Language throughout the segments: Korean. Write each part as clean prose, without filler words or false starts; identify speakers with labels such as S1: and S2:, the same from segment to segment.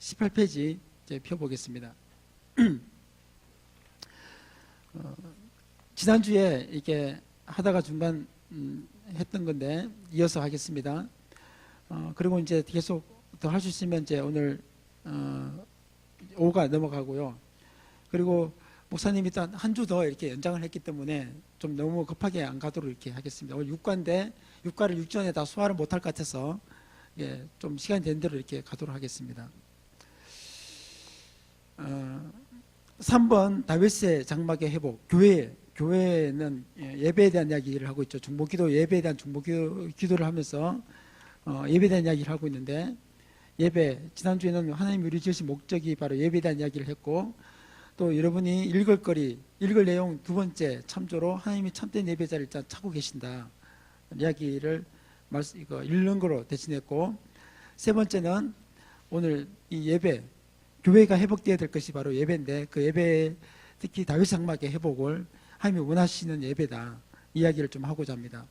S1: 18페이지 이제 펴보겠습니다. 지난주에 이렇게 하다가 중간 했던 건데 이어서 하겠습니다. 그리고 이제 계속 더 할 수 있으면 이제 오늘 5가 넘어가고요. 그리고 목사님이 일단 한 주 더 이렇게 연장을 했기 때문에 좀 너무 급하게 안 가도록 이렇게 하겠습니다. 오늘 6과인데 6과를 6전에 다 소화를 못할 것 같아서 예, 좀 시간이 된 대로 이렇게 가도록 하겠습니다. 3번 다윗의 장막의 회복. 교회는 예배에 대한 이야기를 하고 있죠. 중보기도 예배에 대한 중보기도를 하면서 예배에 대한 이야기를 하고 있는데, 예배, 지난주에는 하나님이 우리 지으신 목적이 바로 예배에 대한 이야기를 했고, 또 여러분이 읽을 내용 두 번째 참조로 하나님이 참된 예배자를 일단 찾고 계신다 이야기를 읽는 거로 대신했고, 세 번째는 오늘 이 예배, 교회가 회복되어야 될 것이 바로 예배인데, 그 예배, 특히 다윗 장막의 회복을 하나님이 원하시는 예배다 이야기를 좀 하고자 합니다.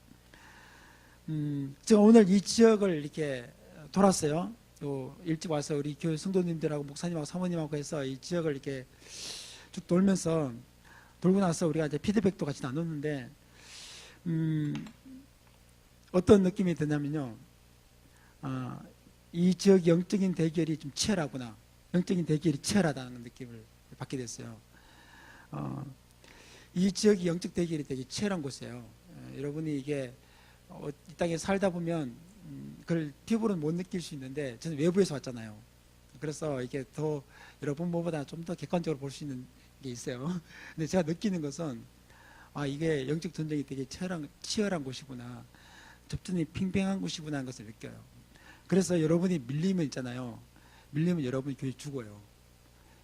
S1: 제가 오늘 이 지역을 이렇게 돌았어요. 또 일찍 와서 우리 교회 성도님들하고 목사님하고 사모님하고 해서 이 지역을 이렇게 쭉 돌면서, 돌고 나서 우리가 이제 피드백도 같이 나눴는데, 어떤 느낌이 드냐면요, 이 지역 영적인 대결이 좀 치열하구나, 영적인 대결이 치열하다는 느낌을 받게 됐어요. 이 지역이 영적 대결이 되게 치열한 곳이에요. 여러분이 이게 이 땅에 살다 보면 그걸 피부로는 못 느낄 수 있는데, 저는 외부에서 왔잖아요. 그래서 이게 더 여러분보다 좀 더 객관적으로 볼 수 있는 게 있어요. 근데 제가 느끼는 것은, 이게 영적 전쟁이 되게 치열한 곳이구나, 접전이 팽팽한 곳이구나 하는 것을 느껴요. 그래서 여러분이 밀리면 있잖아요, 밀리면 여러분 교회 죽어요.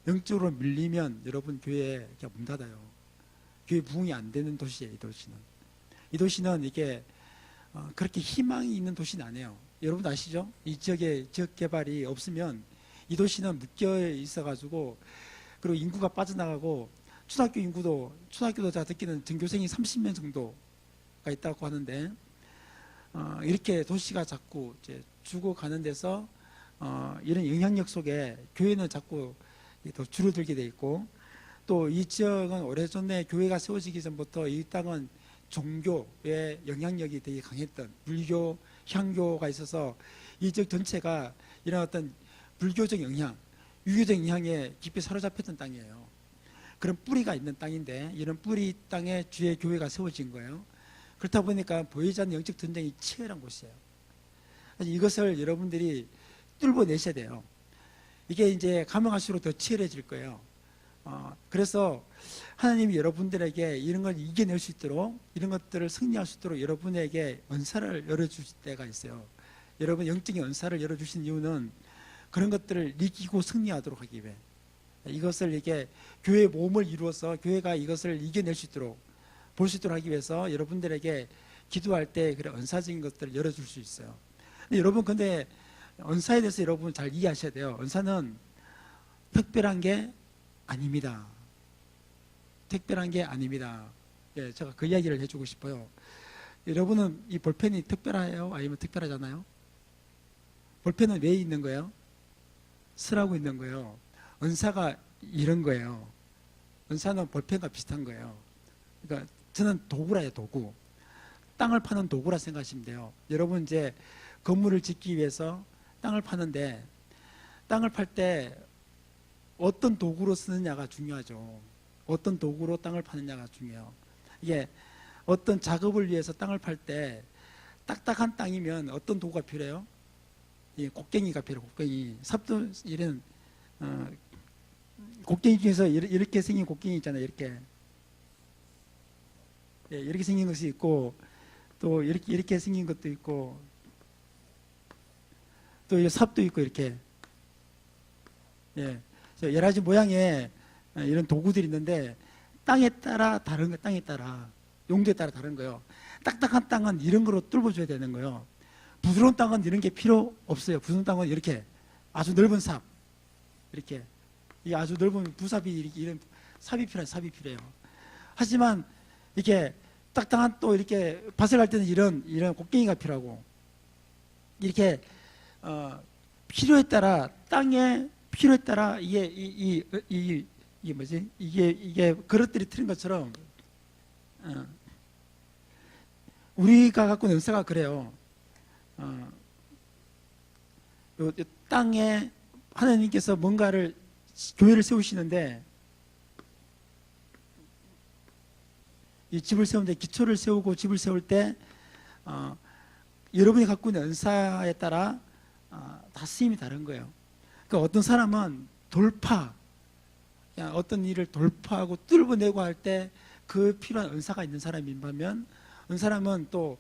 S1: 영적으로 밀리면 여러분 교회에 그냥 문 닫아요. 교회 부흥이 안 되는 도시예요. 이 도시는 이게 그렇게 희망이 있는 도시는 아니에요. 여러분 아시죠? 이 지역에 지역 개발이 없으면 이 도시는 묶여 있어가지고, 그리고 인구가 빠져나가고, 초등학교도 제가 듣기는 전교생이 30명 정도가 있다고 하는데, 이렇게 도시가 자꾸 이제 죽어가는 데서 이런 영향력 속에 교회는 자꾸 더 줄어들게 돼 있고, 또 이 지역은 오래전에 교회가 세워지기 전부터 이 땅은 종교의 영향력이 되게 강했던, 불교, 향교가 있어서 이 지역 전체가 이런 어떤 불교적 영향, 유교적 영향에 깊이 사로잡혔던 땅이에요. 그런 뿌리가 있는 땅인데, 이런 뿌리 땅에 주의 교회가 세워진 거예요. 그렇다 보니까 보이지 않는 영적 전쟁이 치열한 곳이에요. 이것을 여러분들이 뚫어내셔야 돼요. 이게 이제 가면 갈수록 더 치열해질 거예요. 그래서 하나님이 여러분들에게 이런 걸 이겨낼 수 있도록, 이런 것들을 승리할 수 있도록 여러분에게 은사를 열어주실 때가 있어요. 여러분 영적인 은사를 열어주신 이유는 그런 것들을 이기고 승리하도록 하기 위해, 이것을 이게 교회의 몸을 이루어서 교회가 이것을 이겨낼 수 있도록, 볼 수 있도록 하기 위해서 여러분들에게 기도할 때 그런 은사적인 것들을 열어줄 수 있어요. 근데 여러분, 근데 은사에 대해서 여러분 잘 이해하셔야 돼요. 은사는 특별한 게 아닙니다. 특별한 게 아닙니다. 예, 제가 그 이야기를 해주고 싶어요. 여러분은 이 볼펜이 특별해요? 아니면 특별하잖아요? 볼펜은 왜 있는 거예요? 쓰라고 있는 거예요. 은사가 이런 거예요. 은사는 볼펜과 비슷한 거예요. 그러니까 저는 도구라요, 도구. 땅을 파는 도구라 생각하시면 돼요. 여러분 이제 건물을 짓기 위해서 땅을 파는데, 땅을 팔 때 어떤 도구로 쓰느냐가 중요하죠. 어떤 도구로 땅을 파느냐가 중요해요. 이게 어떤 작업을 위해서 땅을 팔 때 딱딱한 땅이면 어떤 도구가 필요해요? 이 곡괭이가 필요해요. 곡괭이. 삽도 이런 곡괭이 중에서 이렇게 생긴 곡괭이 있잖아요. 이렇게. 예, 이렇게 생긴 것이 있고, 또 이렇게 생긴 것도 있고, 또 이 삽도 있고, 이렇게. 예. 여러 가지 모양의 이런 도구들이 있는데, 땅에 따라 다른 거예요. 땅에 따라, 용도에 따라 다른 거예요. 딱딱한 땅은 이런 거로 뚫어줘야 되는 거예요. 부드러운 땅은 이런 게 필요 없어요. 부드러운 땅은 이렇게 아주 넓은 삽, 이렇게, 이 아주 넓은 부삽이, 이런 삽이 필요해요. 하지만 이렇게 딱딱한, 또 이렇게 밭을 갈 때는 이런 곡괭이가 필요하고, 이렇게 필요에 따라, 땅의 필요에 따라 이게 뭐지? 이게 그릇들이 틀린 것처럼 우리가 갖고 있는 은사가 그래요. 요 땅에 하나님께서 뭔가를 교회를 세우시는데 이 집을 세우는데 기초를 세우고 집을 세울 때 여러분이 갖고 있는 은사에 따라 다 쓰임이 다른 거예요. 그러니까 어떤 사람은 어떤 일을 돌파하고 뚫어내고 할 때 그 필요한 은사가 있는 사람이 있다면 어떤 사람은 또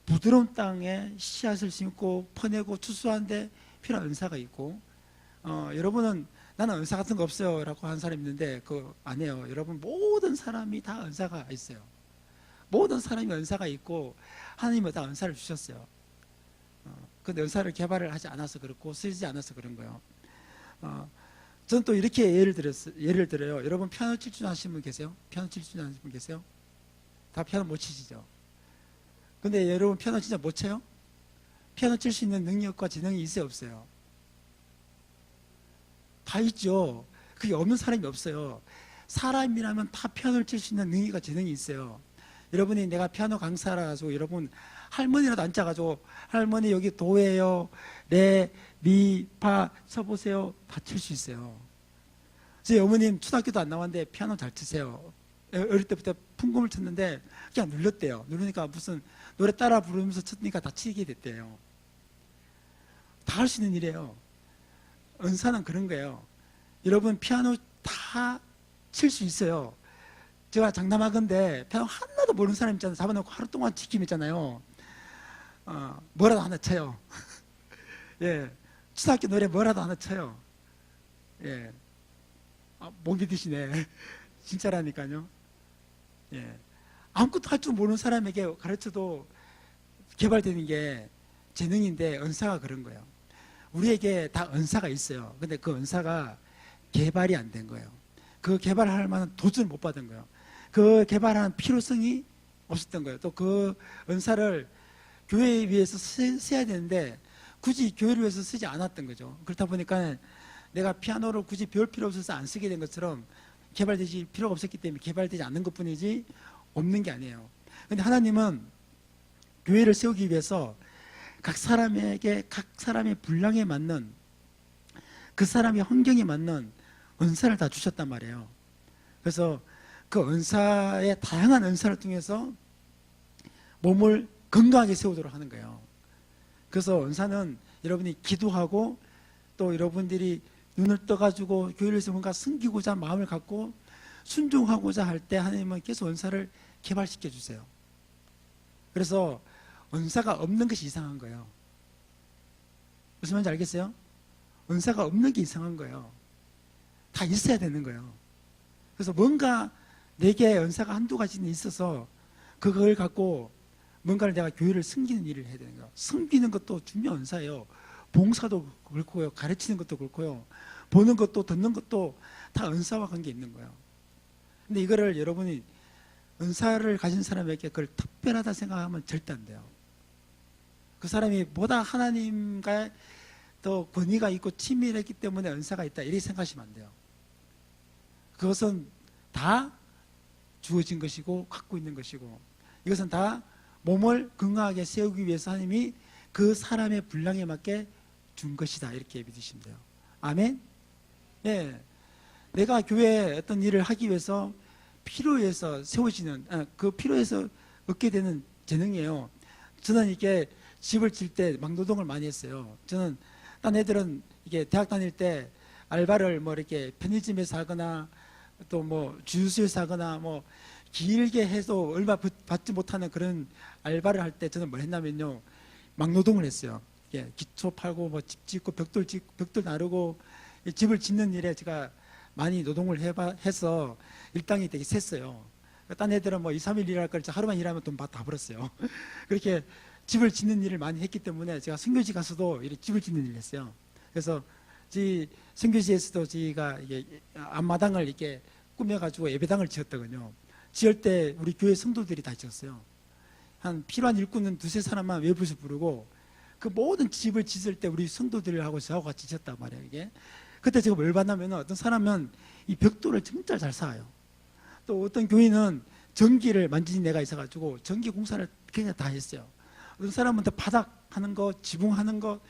S1: 부드러운 땅에 씨앗을 심고 퍼내고 추수하는데 필요한 은사가 있고 여러분은 나는 은사 같은 거 없어요 라고 하는 사람이 있는데 그거 아니에요. 여러분 모든 사람이 다 은사가 있어요. 모든 사람이 은사가 있고 하나님은 다 은사를 주셨어요. 근데 은사를 개발을 하지 않아서 그렇고 쓰지 않아서 그런 거예요. 저는 또 이렇게 예를 들어요. 여러분 피아노 칠 줄 아시는 분 계세요? 피아노 칠 줄 아시는 분 계세요? 다 피아노 못 치시죠? 근데 여러분 피아노 진짜 못 쳐요? 피아노 칠 수 있는 능력과 재능이 있어요, 없어요? 다 있죠. 그게 없는 사람이 없어요. 사람이라면 다 피아노를 칠 수 있는 능력과 재능이 있어요. 여러분이 내가 피아노 강사라 가지고 여러분 할머니라도 앉아가지고 할머니 여기 도예요, 레, 미, 파 쳐보세요. 다 칠 수 있어요. 저희 어머님 초등학교도 안 나왔는데 피아노 잘 치세요. 어릴 때부터 풍금을 쳤는데 그냥 눌렀대요. 누르니까 무슨 노래 따라 부르면서 쳤으니까 다 치게 됐대요. 다 할 수 있는 일이에요. 은사는 그런 거예요. 여러분 피아노 다 칠 수 있어요. 제가 장담하건대 피아노 하나도 모르는 사람 있잖아요. 잡아놓고 하루 동안 지킴 있잖아요. 뭐라도 하나 쳐요. 예, 초등학교 노래 뭐라도 하나 쳐요. 예, 못 믿으시네. 진짜라니까요. 예, 아무것도 할 줄 모르는 사람에게 가르쳐도 개발되는 게 재능인데 은사가 그런 거예요. 우리에게 다 은사가 있어요. 근데 그 은사가 개발이 안 된 거예요. 그 개발할 만한 도전을 못 받은 거예요. 그 개발하는 필요성이 없었던 거예요. 또 그 은사를 교회에 위해서 써야 되는데 굳이 교회를 위해서 쓰지 않았던 거죠. 그렇다 보니까 내가 피아노를 굳이 배울 필요 없어서 안 쓰게 된 것처럼 개발되지 필요가 없었기 때문에 개발되지 않는 것뿐이지 없는 게 아니에요. 근데 하나님은 교회를 세우기 위해서 각 사람에게 각 사람의 분량에 맞는 그 사람의 환경에 맞는 은사를 다 주셨단 말이에요. 그래서 그 은사의 다양한 은사를 통해서 몸을 건강하게 세우도록 하는 거예요. 그래서 은사는 여러분이 기도하고 또 여러분들이 눈을 떠가지고 교회를 해서 뭔가 섬기고자 마음을 갖고 순종하고자 할 때 하나님은 계속 은사를 개발시켜 주세요. 그래서 은사가 없는 것이 이상한 거예요. 무슨 말인지 알겠어요? 은사가 없는 게 이상한 거예요. 다 있어야 되는 거예요. 그래서 뭔가 내게 은사가 한두 가지는 있어서 그걸 갖고 뭔가를 내가 교회를 섬기는 일을 해야 되는 거예요. 섬기는 것도 중요한 은사예요. 봉사도 그렇고요. 가르치는 것도 그렇고요. 보는 것도 듣는 것도 다 은사와 관계 있는 거예요. 근데 이거를 여러분이 은사를 가진 사람에게 그걸 특별하다 생각하면 절대 안 돼요. 그 사람이 보다 하나님과 더 권위가 있고 친밀했기 때문에 은사가 있다 이렇게 생각하시면 안 돼요. 그것은 다 주어진 것이고 갖고 있는 것이고 이것은 다 몸을 건강하게 세우기 위해서 하나님이 그 사람의 분량에 맞게 준 것이다 이렇게 믿으시면 돼요. 아멘. 네, 내가 교회에 어떤 일을 하기 위해서 필요해서 세워지는 그 필요해서 얻게 되는 재능이에요. 저는 이게 집을 질 때 막노동을 많이 했어요. 저는 딴 애들은 이게 대학 다닐 때 알바를 뭐 이렇게 편의점에서 하거나 또 뭐 주유소에서 하거나 뭐 길게 해서 얼마 받지 못하는 그런 알바를 할 때 저는 뭘 했냐면요. 막노동을 했어요. 예, 기초 팔고 뭐 집 짓고 벽돌 나르고 집을 짓는 일에 제가 많이 노동을 해서 일당이 되게 셌어요. 딴 애들은 뭐 2, 3일 일할 걸 하루만 일하면 돈 다 벌었어요. 그렇게 집을 짓는 일을 많이 했기 때문에 제가 선교지 가서도 이렇게 집을 짓는 일을 했어요. 그래서 선교지에서도 저희가 이게 앞마당을 이렇게 꾸며가지고 예배당을 지었더군요. 지을 때 우리 교회 성도들이 다 지었어요. 한 필요한 일꾼은 두세 사람만 외부에서 부르고 그 모든 집을 짓을 때 우리 성도들하고 저하고 같이 지었단 말이에요. 이게 그때 제가 뭘 봤냐면 어떤 사람은 이 벽돌을 진짜 잘 쌓아요. 또 어떤 교인은 전기를 만지는 애가 있어가지고 전기 공사를 그냥 다 했어요. 어떤 사람은 또 바닥 하는 거, 지붕 하는 거,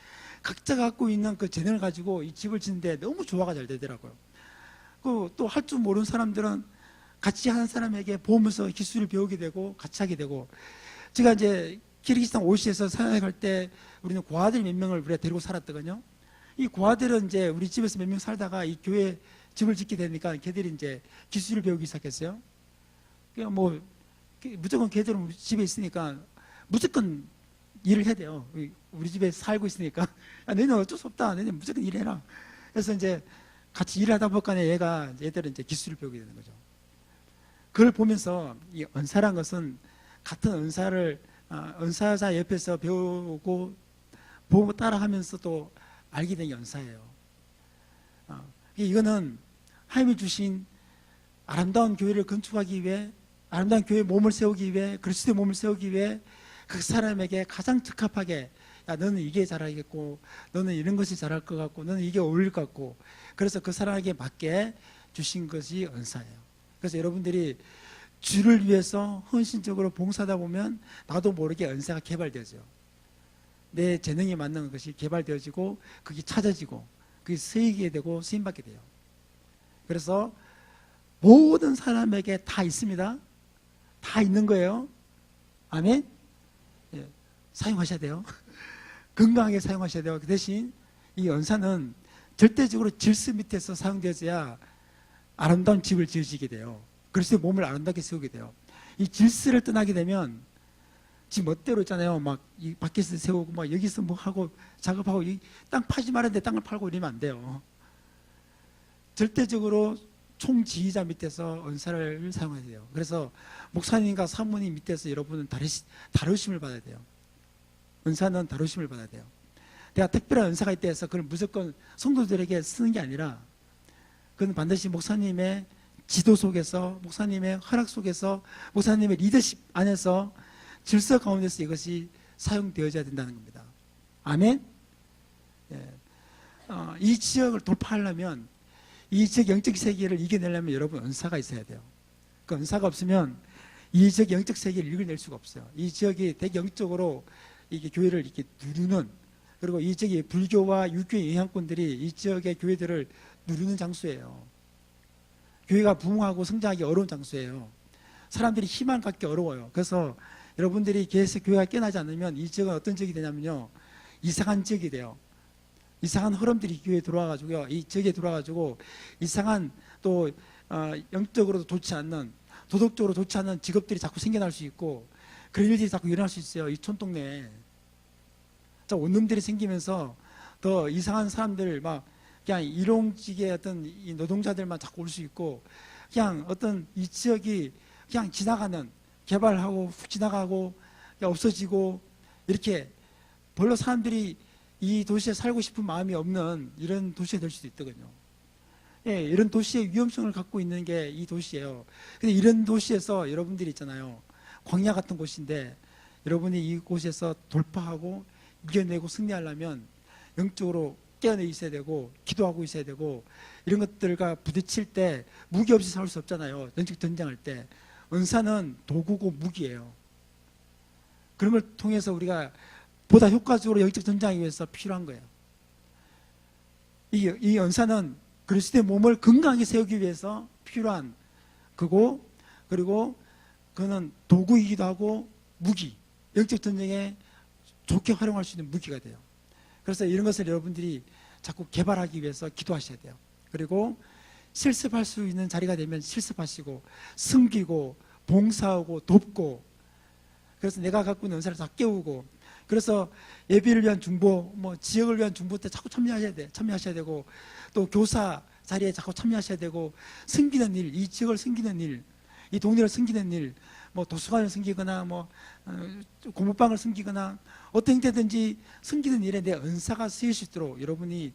S1: 각자 갖고 있는 그 재능을 가지고 이 집을 짓는데 너무 조화가 잘 되더라고요. 그 또 할 줄 모르는 사람들은 같이 하는 사람에게 보면서 기술을 배우게 되고 같이 하게 되고, 제가 이제 키르기스탄 오시에서 사역할 때 우리는 고아들 몇 명을 우리가 데리고 살았거든요. 이 고아들은 이제 우리 집에서 몇 명 살다가 이 교회 집을 짓게 되니까 걔들이 이제 기술을 배우기 시작했어요. 그냥 뭐 무조건 걔들은 우리 집에 있으니까 무조건 일을 해야 돼요. 우리 집에 살고 있으니까. 야, 너희는 어쩔 수 없다. 너희는 무조건 일해라. 그래서 이제 같이 일하다 보니까 얘들은 이제 기술을 배우게 되는 거죠. 그걸 보면서 이 은사란 것은 같은 은사를 은사자 옆에서 배우고 보고 따라하면서 또 알게 된 게 은사예요. 이거는 하나님이 주신 아름다운 교회를 건축하기 위해, 아름다운 교회의 몸을 세우기 위해, 그리스도의 몸을 세우기 위해 그 사람에게 가장 적합하게, 야, 너는 이게 잘하겠고, 너는 이런 것이 잘할 것 같고, 너는 이게 어울릴 것 같고, 그래서 그 사람에게 맞게 주신 것이 은사예요. 그래서 여러분들이 주를 위해서 헌신적으로 봉사하다 보면 나도 모르게 은사가 개발되어져요. 내 재능에 맞는 것이 개발되어지고 그게 찾아지고 그게 쓰이게 되고 쓰임받게 돼요. 그래서 모든 사람에게 다 있습니다. 다 있는 거예요. 아멘. 예, 사용하셔야 돼요. 건강하게 사용하셔야 돼요. 그 대신 이 은사는 절대적으로 질서 밑에서 사용되어야 아름다운 집을 지으시게 돼요. 그리스도의 몸을 아름답게 세우게 돼요. 이 질서를 떠나게 되면 지 멋대로 있잖아요. 막 이 밖에서 세우고 막 여기서 뭐 하고 작업하고 이 땅 파지 말았는데 땅을 팔고 이러면 안 돼요. 절대적으로 총지휘자 밑에서 은사를 사용해야 돼요. 그래서 목사님과 사모님 밑에서 여러분은 다루심을 받아야 돼요. 은사는 다루심을 받아야 돼요. 내가 특별한 은사가 있다 해서 그걸 무조건 성도들에게 쓰는 게 아니라 그건 반드시 목사님의 지도 속에서, 목사님의 허락 속에서, 목사님의 리더십 안에서 질서 가운데서 이것이 사용되어져야 된다는 겁니다. 아멘? 예. 이 지역을 돌파하려면, 이 지역 영적 세계를 이겨내려면 여러분 은사가 있어야 돼요. 그 은사가 없으면 이 지역 영적 세계를 이겨낼 수가 없어요. 이 지역이 되게 영적으로 이게 교회를 이렇게 누르는, 그리고 이 지역의 불교와 유교의 영향권들이 이 지역의 교회들을 누르는 장소예요. 교회가 부흥하고 성장하기 어려운 장소예요. 사람들이 희망 갖기 어려워요. 그래서 여러분들이 계속 교회가 깨나지 않으면 이 지역은 어떤 지역이 되냐면요, 이상한 지역이 돼요. 이상한 흐름들이 교회에 들어와가지고요, 이 지역에 들어와가지고 이상한 또 영적으로도 좋지 않는, 도덕적으로 좋지 않은 직업들이 자꾸 생겨날 수 있고 그런 일들이 자꾸 일어날 수 있어요. 이 촌동네에 원룸들이 생기면서 더 이상한 사람들, 막 그냥 일용직의 어떤 이 노동자들만 자꾸 올 수 있고, 그냥 어떤 이 지역이 그냥 지나가는, 개발하고 훅 지나가고 없어지고, 이렇게 별로 사람들이 이 도시에 살고 싶은 마음이 없는 이런 도시가 될 수도 있거든요. 예, 이런 도시의 위험성을 갖고 있는 게 이 도시예요. 근데 이런 도시에서 여러분들이 있잖아요, 광야 같은 곳인데 여러분이 이곳에서 돌파하고 이겨내고 승리하려면 영적으로 깨어내 있어야 되고 기도하고 있어야 되고, 이런 것들과 부딪힐 때 무기 없이 싸울 수 없잖아요. 영적 전쟁할 때 은사는 도구고 무기예요. 그런 걸 통해서 우리가 보다 효과적으로 영적 전쟁하기 위해서 필요한 거예요. 이 은사는 그리스도의 몸을 건강하게 세우기 위해서 필요한 그고, 그리고 그는 도구이기도 하고 무기, 영적 전쟁에 좋게 활용할 수 있는 무기가 돼요. 그래서 이런 것을 여러분들이 자꾸 개발하기 위해서 기도하셔야 돼요. 그리고 실습할 수 있는 자리가 되면 실습하시고, 섬기고, 봉사하고, 돕고, 그래서 내가 갖고 있는 은사를 다 깨우고, 그래서 예비를 위한 중보, 뭐 지역을 위한 중보 때 자꾸 참여하셔야 되고, 또 교사 자리에 자꾸 참여하셔야 되고, 섬기는 일, 이 지역을 섬기는 일, 이 동네를 섬기는 일, 뭐 도서관을 섬기거나 뭐 공부방을 섬기거나 어떤 형태든지 섬기는 일에 내 은사가 쓰일 수 있도록 여러분이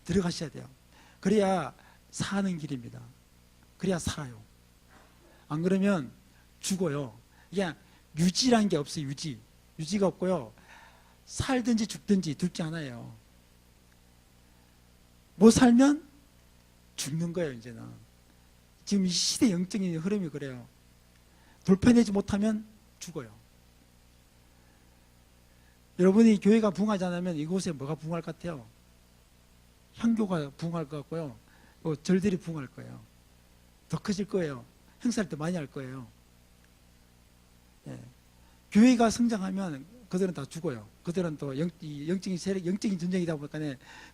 S1: 들어가셔야 돼요. 그래야 사는 길입니다. 그래야 살아요. 안 그러면 죽어요. 그냥 유지라는 게 없어요. 유지가 없고요, 살든지 죽든지 둘 중 하나예요. 못 살면 죽는 거예요. 이제는 지금 이 시대 영적인 흐름이 그래요. 돌파내지 못하면 죽어요. 여러분이 교회가 부흥하지 않으면 이곳에 뭐가 부흥할 것 같아요? 향교가 부흥할 것 같고요. 절들이 부흥할 거예요. 더 커질 거예요. 행사를 더 많이 할 거예요. 예. 교회가 성장하면 그들은 다 죽어요. 그들은 또 영적인 세력, 영적인 전쟁이다 보니까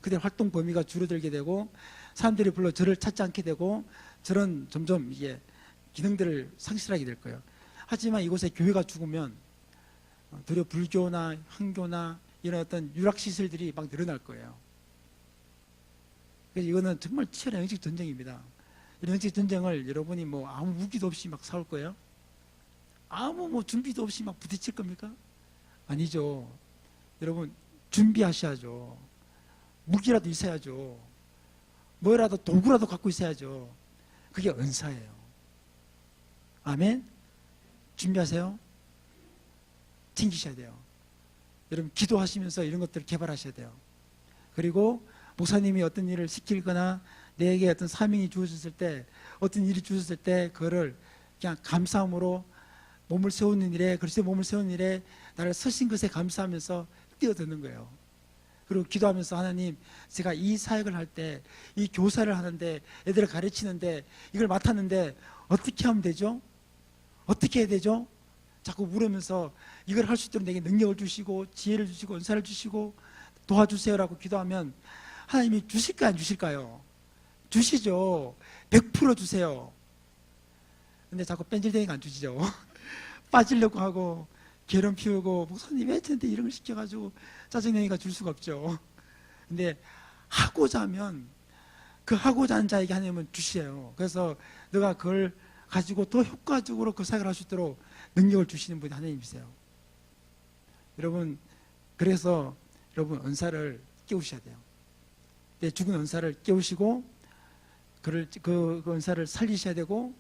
S1: 그들의 활동 범위가 줄어들게 되고 사람들이 별로 저를 찾지 않게 되고 저런 점점 이게 기능들을 상실하게 될 거예요. 하지만 이곳에 교회가 죽으면 도리어 불교나 황교나 이런 어떤 유락시설들이 막 늘어날 거예요. 그래서 이거는 정말 치열한 영적 전쟁입니다. 이런 영적 전쟁을 여러분이 뭐 아무 무기도 없이 막 싸울 거예요? 아무 뭐 준비도 없이 막 부딪힐 겁니까? 아니죠. 여러분 준비하셔야죠. 무기라도 있어야죠. 뭐라도 도구라도 갖고 있어야죠. 그게 은사예요. 아멘? 준비하세요. 챙기셔야 돼요. 여러분 기도하시면서 이런 것들을 개발하셔야 돼요. 그리고 목사님이 어떤 일을 시키거나 내게 어떤 사명이 주어졌을 때, 어떤 일이 주어졌을 때 그거를 그냥 감사함으로 몸을 세우는 일에, 그리스도의 몸을 세우는 일에 나를 서신 것에 감사하면서 뛰어드는 거예요. 그리고 기도하면서 하나님, 제가 이 사역을 할 때, 이 교사를 하는데, 애들을 가르치는데 이걸 맡았는데 어떻게 하면 되죠? 어떻게 해야 되죠? 자꾸 물으면서 이걸 할 수 있도록 내게 능력을 주시고 지혜를 주시고 은사를 주시고 도와주세요라고 기도하면 하나님이 주실까요? 안 주실까요? 주시죠. 100% 주세요. 근데 자꾸 뺀질대니까 안 주시죠. 빠지려고 하고 괴로움 피우고 목사님 왜 저한테 이런 걸 시켜가지고 짜증내니까 줄 수가 없죠. 근데 하고자 하면 그 하고자 하는 자에게 하나님은 주시래요. 그래서 너가 그걸 가지고 더 효과적으로 그 사역을 할 수 있도록 능력을 주시는 분이 하나님이세요. 여러분, 그래서 여러분 은사를 깨우셔야 돼요. 내 죽은 은사를 깨우시고 그 은사를 살리셔야 되고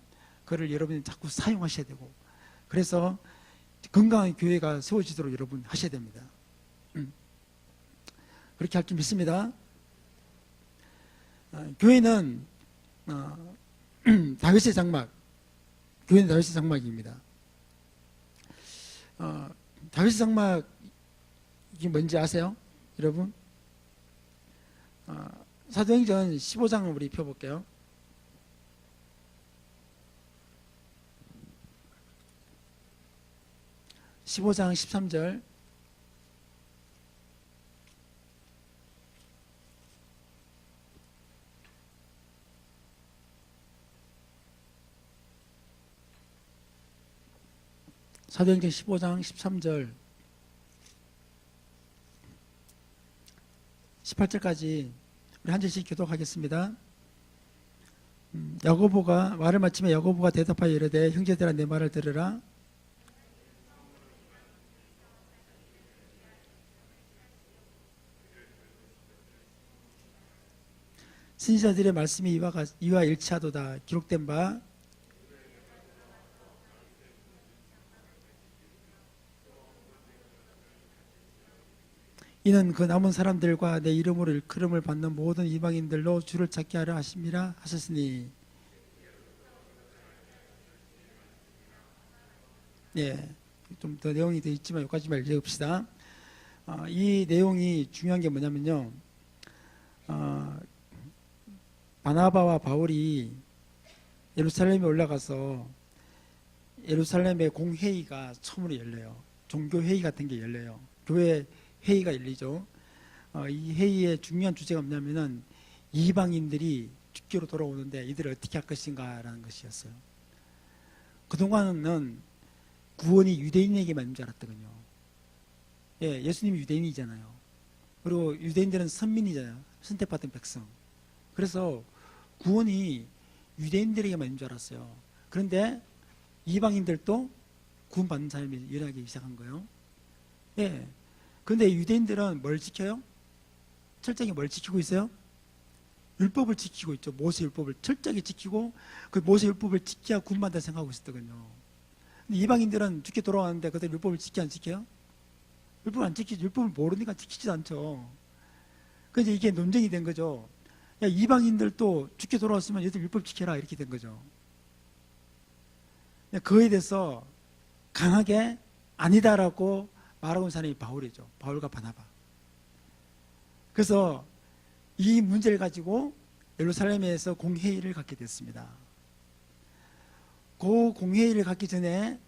S1: 그를 여러분이 자꾸 사용하셔야 되고, 그래서 건강한 교회가 세워지도록 여러분 하셔야 됩니다. 그렇게 할 줄 믿습니다. 교회는 다윗의 장막, 교회는 다윗의 장막입니다. 다윗의 장막이 뭔지 아세요? 여러분? 사도행전 15장을 우리 펴볼게요. (15장) 13절. 사도행전 15장 13절 18절까지 우리 한 절씩 교독하겠습니다. 야고보가 말을 마치며 야고보가 대답하여 이르되 형제들아 내 말을 들으라. 선지자들의 말씀이 이와 일치하도다. 기록된 바 이는 그 남은 사람들과 내 이름으로 일컬음을 받는 모든 이방인들로 주를 찾게 하려 하심이라 하셨으니. 예, 좀 더 내용이 더 있지만 여기까지만 읽어봅시다. 이 내용이 중요한 게 뭐냐면요, 바나바와 바울이 예루살렘에 올라가서 예루살렘의 공회의가 처음으로 열려요. 종교회의 같은 게 열려요. 교회 회의가 열리죠. 이 회의의 중요한 주제가 뭐냐면은 이방인들이 주교로 돌아오는데 이들을 어떻게 할 것인가 라는 것이었어요. 그동안은 구원이 유대인에게만 있는 줄 알았거든요. 예, 예수님이 유대인이잖아요. 그리고 유대인들은 선민이잖아요. 선택받은 백성. 그래서 구원이 유대인들에게만 있는 줄 알았어요. 그런데 이방인들도 구원받는 사람이 일어나기 시작한 거예요. 예. 그런데 유대인들은 뭘 지켜요? 철저히 뭘 지키고 있어요? 율법을 지키고 있죠. 모세 율법을 철저하게 지키고 그 모세 율법을 지켜야 구원받는다 생각하고 있었거든요. 근데 이방인들은 죽게 돌아가는데 그들 율법을 지켜 안 지켜요? 율법을 안 지키죠. 율법을 모르니까 지키지도 않죠. 그래서 이게 논쟁이 된 거죠. 야, 이방인들도 죽게 돌아왔으면 얘들 율법 지켜라 이렇게 된 거죠. 그에 대해서 강하게 아니다라고 말하고 있는 사람이 바울이죠. 바울과 바나바. 그래서 이 문제를 가지고 예루살렘에서 공회의를 갖게 됐습니다. 그 공회의를 갖기 전에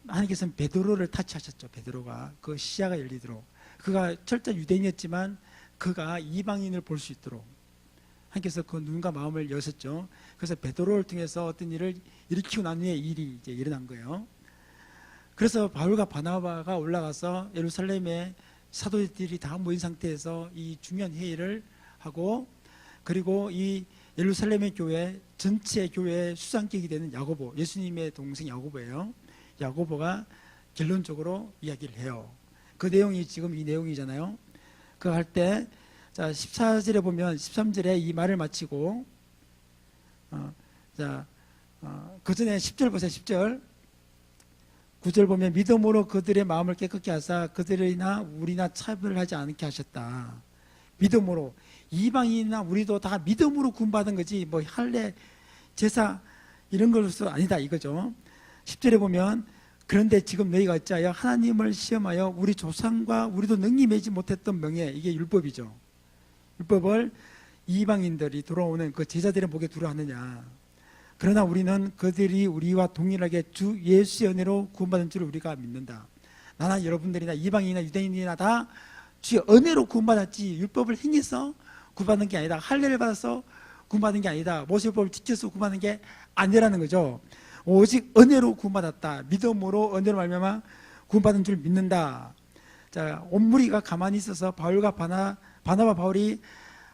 S1: 하나님께서는 베드로를 타치하셨죠. 베드로가 그 시야가 열리도록, 그가 철저한 유대인이었지만 그가 이방인을 볼 수 있도록 하나님께서 그 눈과 마음을 여셨죠. 그래서 베드로를 통해서 어떤 일을 일으키고 난 후에 일이 이제 일어난 거예요. 그래서 바울과 바나바가 올라가서 예루살렘에 사도들이 다 모인 상태에서 이 중요한 회의를 하고, 그리고 이 예루살렘의 교회 전체 교회의 수장격이 되는 야고보, 예수님의 동생 야고보예요. 야고보가 결론적으로 이야기를 해요. 그 내용이 지금 이 내용이잖아요. 그 할 때, 자 14절에 보면 13절에 이 말을 마치고, 그 전에 10절 보세요. 10절 9절 보면 믿음으로 그들의 마음을 깨끗게 하사 그들이나 우리나 차별하지 않게 하셨다. 믿음으로, 이방인이나 우리도 다 믿음으로 구원받은 거지 뭐 할례 제사 이런 것으로 아니다 이거죠. 10절에 보면 그런데 지금 너희가 어찌하여 하나님을 시험하여 우리 조상과 우리도 능히 매지 못했던 명예, 이게 율법이죠. 율법을 이방인들이 돌아오는 그 제자들의 목에 두려 하느냐. 그러나 우리는 그들이 우리와 동일하게 주 예수의 은혜로 구원받은 줄을 우리가 믿는다. 나나 여러분들이나 이방인이나 유대인이나 다 주의 은혜로 구원받았지 율법을 행해서 구원받는 게 아니다. 할례를 받아서 구원받는 게 아니다. 모세율법을 지켜서 구원받는 게 아니라는 거죠. 오직 은혜로 구원받았다. 믿음으로 은혜로 말미암아 구원받은 줄 믿는다. 자, 온 무리가 가만히 있어서 바울과 바나바 바울이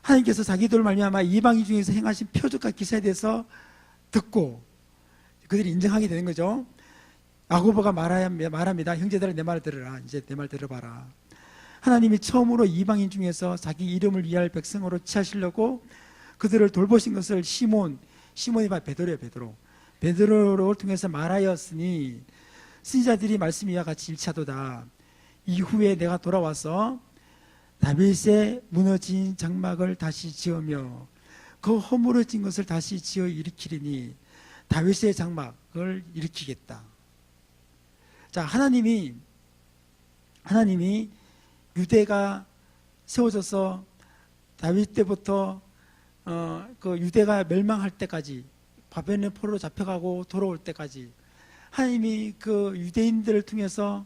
S1: 하나님께서 자기들 말미암아 이방인 중에서 행하신 표적과 기사에 대해서 듣고 그들이 인정하게 되는 거죠. 야고보가 말합니다. 형제들아 내 말을 들으라. 이제 내 말 들어봐라. 하나님이 처음으로 이방인 중에서 자기 이름을 위할 백성으로 취하시려고 그들을 돌보신 것을 시몬이 바로 베드로예요. 베드로를 통해서 말하였으니 선지자들이 말씀 이와 같이 일치하도다. 이후에 내가 돌아와서 다윗의 무너진 장막을 다시 지으며 그 허물어진 것을 다시 지어 일으키리니 다윗의 장막을 일으키겠다. 자, 하나님이 유대가 세워져서 다윗 때부터 그 유대가 멸망할 때까지, 바벨론의 포로로 잡혀가고 돌아올 때까지 하나님이 그 유대인들을 통해서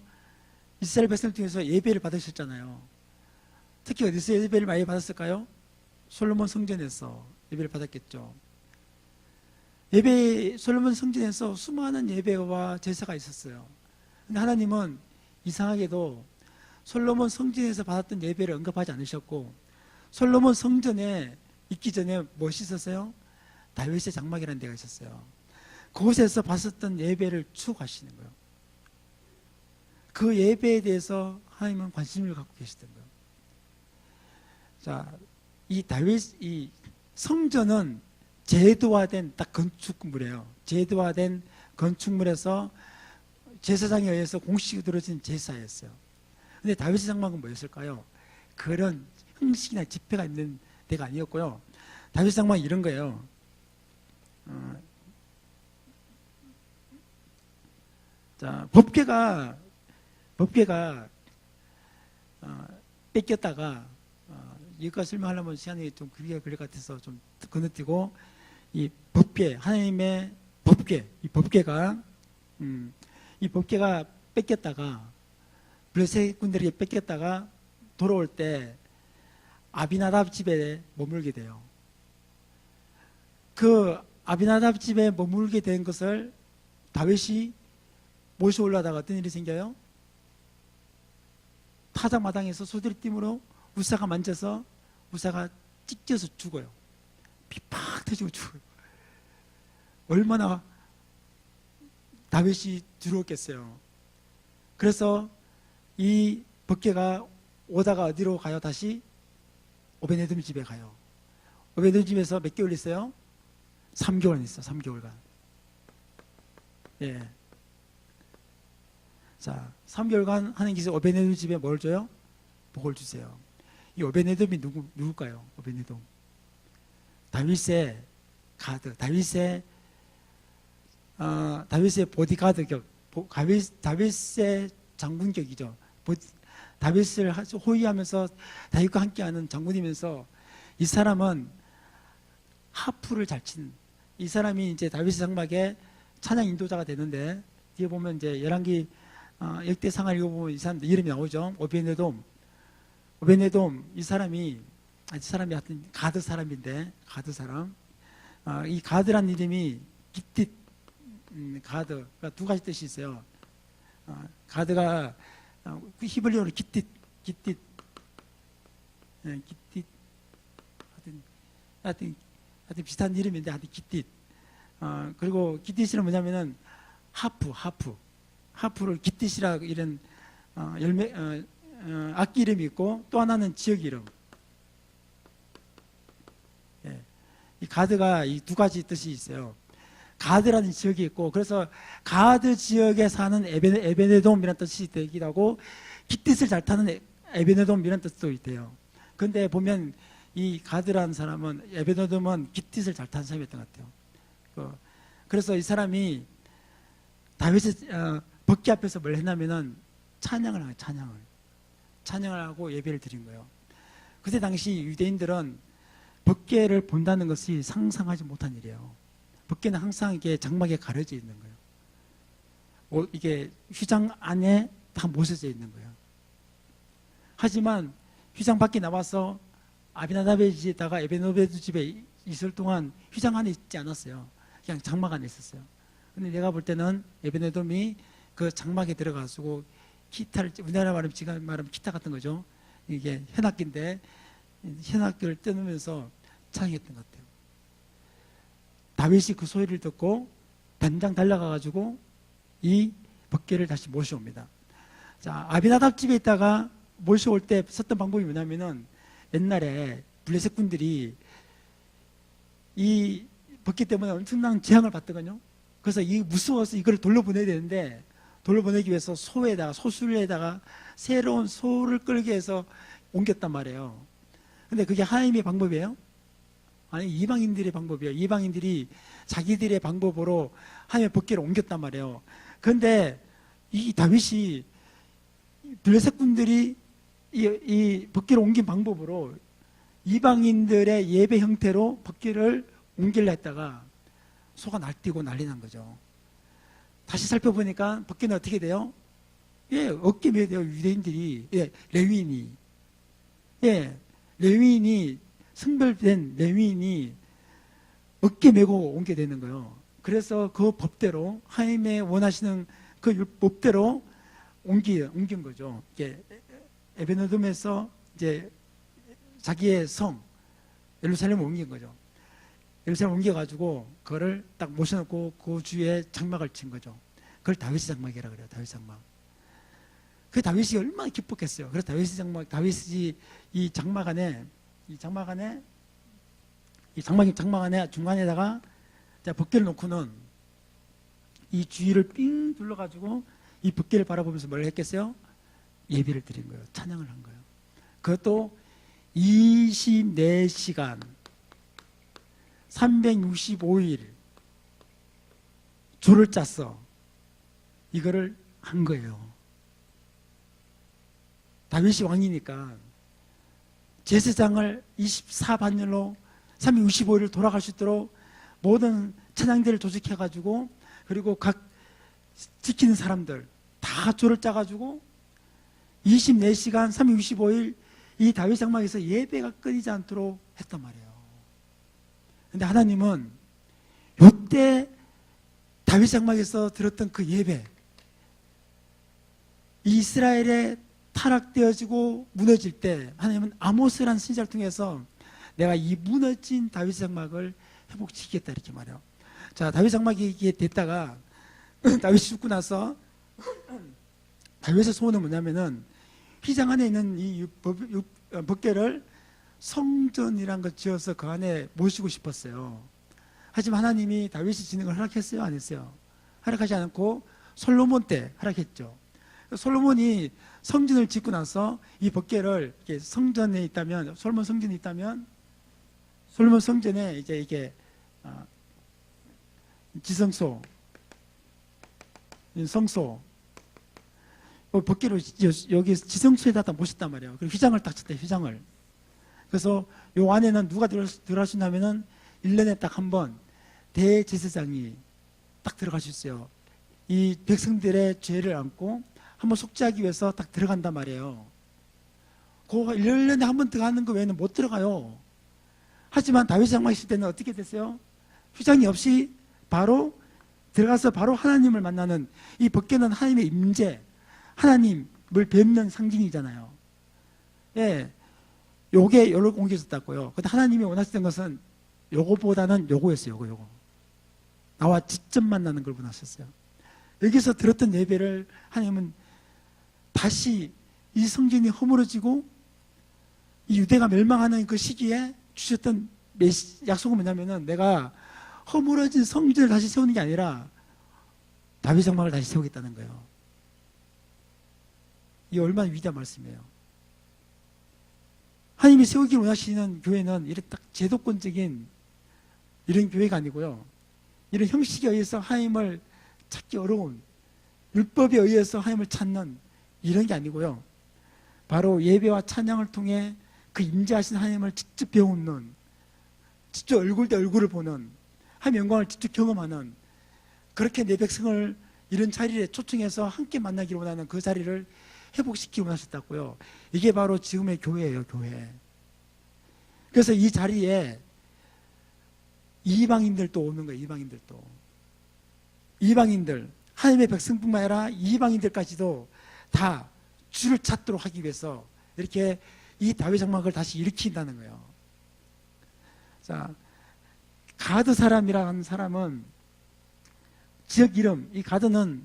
S1: 이스라엘 백성을 통해서 예배를 받으셨잖아요. 특히 어디서 예배를 많이 받았을까요? 솔로몬 성전에서 예배를 받았겠죠. 솔로몬 성전에서 수많은 예배와 제사가 있었어요. 근데 하나님은 이상하게도 솔로몬 성전에서 받았던 예배를 언급하지 않으셨고, 솔로몬 성전에 있기 전에 무엇이 있었어요? 다윗의 장막이라는 데가 있었어요. 그곳에서 받았던 예배를 추구하시는 거예요. 그 예배에 대해서 하나님은 관심을 갖고 계시던 거예요. 자, 이 성전은 제도화된 딱 건축물이에요. 제도화된 건축물에서 제사장에 의해서 공식이 들어진 제사였어요. 근데 다윗의 장막은 뭐였을까요? 그런 형식이나 집회가 있는 데가 아니었고요. 다윗의 장막은 이런 거예요. 자, 법궤가 뺏겼다가 이거 설명하려면 시간이 좀 길게 걸릴 것 같아서 좀 건너뛰고, 이 법궤, 하나님의 법궤, 이 법궤가 뺏겼다가 블레셋 군들이 뺏겼다가 돌아올 때 아비나답 집에 머물게 돼요. 그 아비나답 집에 머물게 된 것을 다윗이 모셔 올라다가 어떤 일이 생겨요? 타작마당에서 소들팀으로 우사가 만져서 우사가 찢겨서 죽어요. 피 팍 터지고 죽어요. 얼마나 다윗이 두려웠겠어요. 그래서 이 법궤가 오다가 어디로 가요? 다시 오베네돔 집에 가요. 오베네돔 집에서 몇 개월 있어요? 3개월 있어요. 3개월간. 예. 자, 3개월간 하나님께서 오베네돔 집에 뭘 줘요? 복을 주세요. 이 오베네돔이 누굴까요? 오베네돔. 다윗의 가드, 다윗의 보디가드격, 다윗의 장군격이죠. 다윗을 호위하면서 다윗과 함께하는 장군이면서 이 사람은 하프를 잘 치는, 이 사람이 이제 다윗의 장막의 찬양 인도자가 되는데, 뒤에 보면 이제 열왕기 역대상을 읽어보면 이 사람 이름이 나오죠. 오베네돔, 이 사람이 하여튼 가드 사람인데, 가드 사람. 이 가드란 이름이 기띠, 가드가 두 가지 뜻이 있어요. 가드가 히브리어로 기띠, 하여튼 비슷한 이름인데, 하여튼 기띠. 그리고 기띠시는 뭐냐면은 하프를 기띠시라 이런 악기 이름이 있고, 또 하나는 지역 이름. 예. 이 가드가 이 두 가지 뜻이 있어요. 가드라는 지역이 있고, 그래서 가드 지역에 사는 에베네돔이라는 뜻이 되기도 하고, 기뜻을 잘 타는 에베네돔이라는 뜻도 있대요. 근데 보면 이 가드라는 사람은, 에베네돔은 기뜻을 잘 타는 사람이었던 것 같아요. 그래서 이 사람이 다윗의 법궤 앞에서 뭘 했냐면은 찬양을 하고 예배를 드린 거예요. 그때 당시 유대인들은 법궤를 본다는 것이 상상하지 못한 일이에요. 법궤는 항상 이게 장막에 가려져 있는 거예요. 이게 휘장 안에 다 모셔져 있는 거예요. 하지만 휘장 밖에 나와서 아비나답의 집에다가 에베노베드 집에 있을 동안 휘장 안에 있지 않았어요. 그냥 장막 안에 있었어요. 근데 내가 볼 때는 에베네돔이 그 장막에 들어가서 기타를, 우리나라 말하면 기타 같은 거죠. 이게 현악기인데 현악기를 뜯으면서 찬양했던 것 같아요. 다윗이 그 소리를 듣고 당장 달려가가지고 이 법궤를 다시 모셔옵니다. 자, 아비나답 집에 있다가 모셔올 때 썼던 방법이 뭐냐면은, 옛날에 블레셋 군들이 이 법궤 때문에 엄청난 재앙을 받거든요. 그래서 이 무서워서 이걸 돌려보내야 되는데, 돌려보내기 위해서 소술에다가 새로운 소를 끌게 해서 옮겼단 말이에요. 근데 그게 하나님의 방법이에요? 아니, 이방인들의 방법이에요. 이방인들이 자기들의 방법으로 하나님의 법궤를 옮겼단 말이에요. 그런데 이 다윗이 블레셋 군들이 이 법궤를 옮긴 방법으로 이방인들의 예배 형태로 법궤를 옮기려 했다가 소가 날뛰고 난리 난 거죠. 다시 살펴보니까 법궤는 어떻게 돼요? 예, 어깨 매야 돼요. 유대인들이. 예, 레위인이 성별된 레위인이 어깨 메고 옮게 되는 거예요. 그래서 그 법대로, 하나님의 원하시는 그 법대로 옮긴 거죠. 이게 에베네돔에서 이제 자기의 성 예루살렘을 옮긴 거죠. 예루살렘 옮겨가지고 그거를 딱 모셔놓고 그 주위에 장막을 친 거죠. 그걸 다윗의 장막이라 그래요. 다윗 장막. 그 다윗이 얼마나 기뻤겠어요. 그래서 다윗이 이 장막 안에 중간에다가 법궤를 놓고는 이 주위를 삥 둘러가지고 이 법궤를 바라보면서 뭘 했겠어요? 예배를 드린 거예요. 찬양을 한 거예요. 그것도 24시간 365일 줄을 짰어. 이거를 한 거예요. 다윗이 왕이니까 제사장을 24반열로 365일을 돌아갈 수 있도록 모든 찬양대를 조직해가지고, 그리고 각 지키는 사람들 다 줄을 짜가지고 24시간 365일 이 다윗 장막에서 예배가 끊이지 않도록 했단 말이에요. 근데 하나님은 이때 다윗 장막에서 들었던 그 예배, 이스라엘에 타락되어지고 무너질 때 하나님은 아모스라는 선지자를 통해서 내가 이 무너진 다윗 장막을 회복시키겠다 이렇게 말해요. 자, 다윗 장막이 이게 됐다가 다윗이 죽고 나서 다윗의 소원은 뭐냐면은 휘장 안에 있는 이 법궤를 성전이란 걸 지어서 그 안에 모시고 싶었어요. 하지만 하나님이 다윗이 짓는 걸 허락했어요? 안 했어요? 허락하지 않고 솔로몬 때 허락했죠. 솔로몬이 성전을 짓고 나서 이 법궤를 이렇게 성전에 있다면, 솔로몬 성전에 있다면 솔로몬 성전에 이제 이게 지성소, 성소, 법궤로 여기 지성소에다 모셨단 말이에요. 그리고 휘장을 딱 쳤대, 휘장을. 그래서 요 안에는 누가 들어가시냐면은 1년에 딱 한 번 대제사장이 딱 들어갈 수 있어요. 이 백성들의 죄를 안고 한번 속죄하기 위해서 딱 들어간단 말이에요. 그 1년에 한 번 들어가는 거 외에는 못 들어가요. 하지만 다윗 장막 있을 때는 어떻게 됐어요? 휘장이 없이 바로 들어가서 바로 하나님을 만나는, 이 법궤는 하나님의 임재, 하나님을 뵙는 상징이잖아요. 예, 요게 요걸 옮겨졌다고요. 근데 하나님이 원하시던 것은 요거보다는 요거였어요. 요거 나와 직접 만나는 걸 원하셨어요. 여기서 들었던 예배를 하나님은 다시 이 성전이 허물어지고 이 유대가 멸망하는 그 시기에 주셨던 약속은 뭐냐면은, 내가 허물어진 성전을 다시 세우는 게 아니라 다윗 장막을 다시 세우겠다는 거예요. 이 얼마나 위대한 말씀이에요. 하나님이 세우기를 원하시는 교회는 이런 딱 제도권적인 이런 교회가 아니고요, 이런 형식에 의해서 하나님을 찾기 어려운, 율법에 의해서 하나님을 찾는 이런 게 아니고요, 바로 예배와 찬양을 통해 그 임재하신 하나님을 직접 배우는, 직접 얼굴 대 얼굴을 보는, 하나님의 영광을 직접 경험하는, 그렇게 내 백성을 이런 자리에 초청해서 함께 만나기를 원하는 그 자리를 회복시키기 원하셨다고요. 이게 바로 지금의 교회예요, 교회. 그래서 이 자리에 이방인들도 오는 거예요. 이방인들, 하나님의 백성뿐만 아니라 이방인들까지도 다 주를 찾도록 하기 위해서 이렇게 이 다윗 장막을 다시 일으킨다는 거예요. 자, 가드 사람이라는 사람은 지역 이름, 이 가드는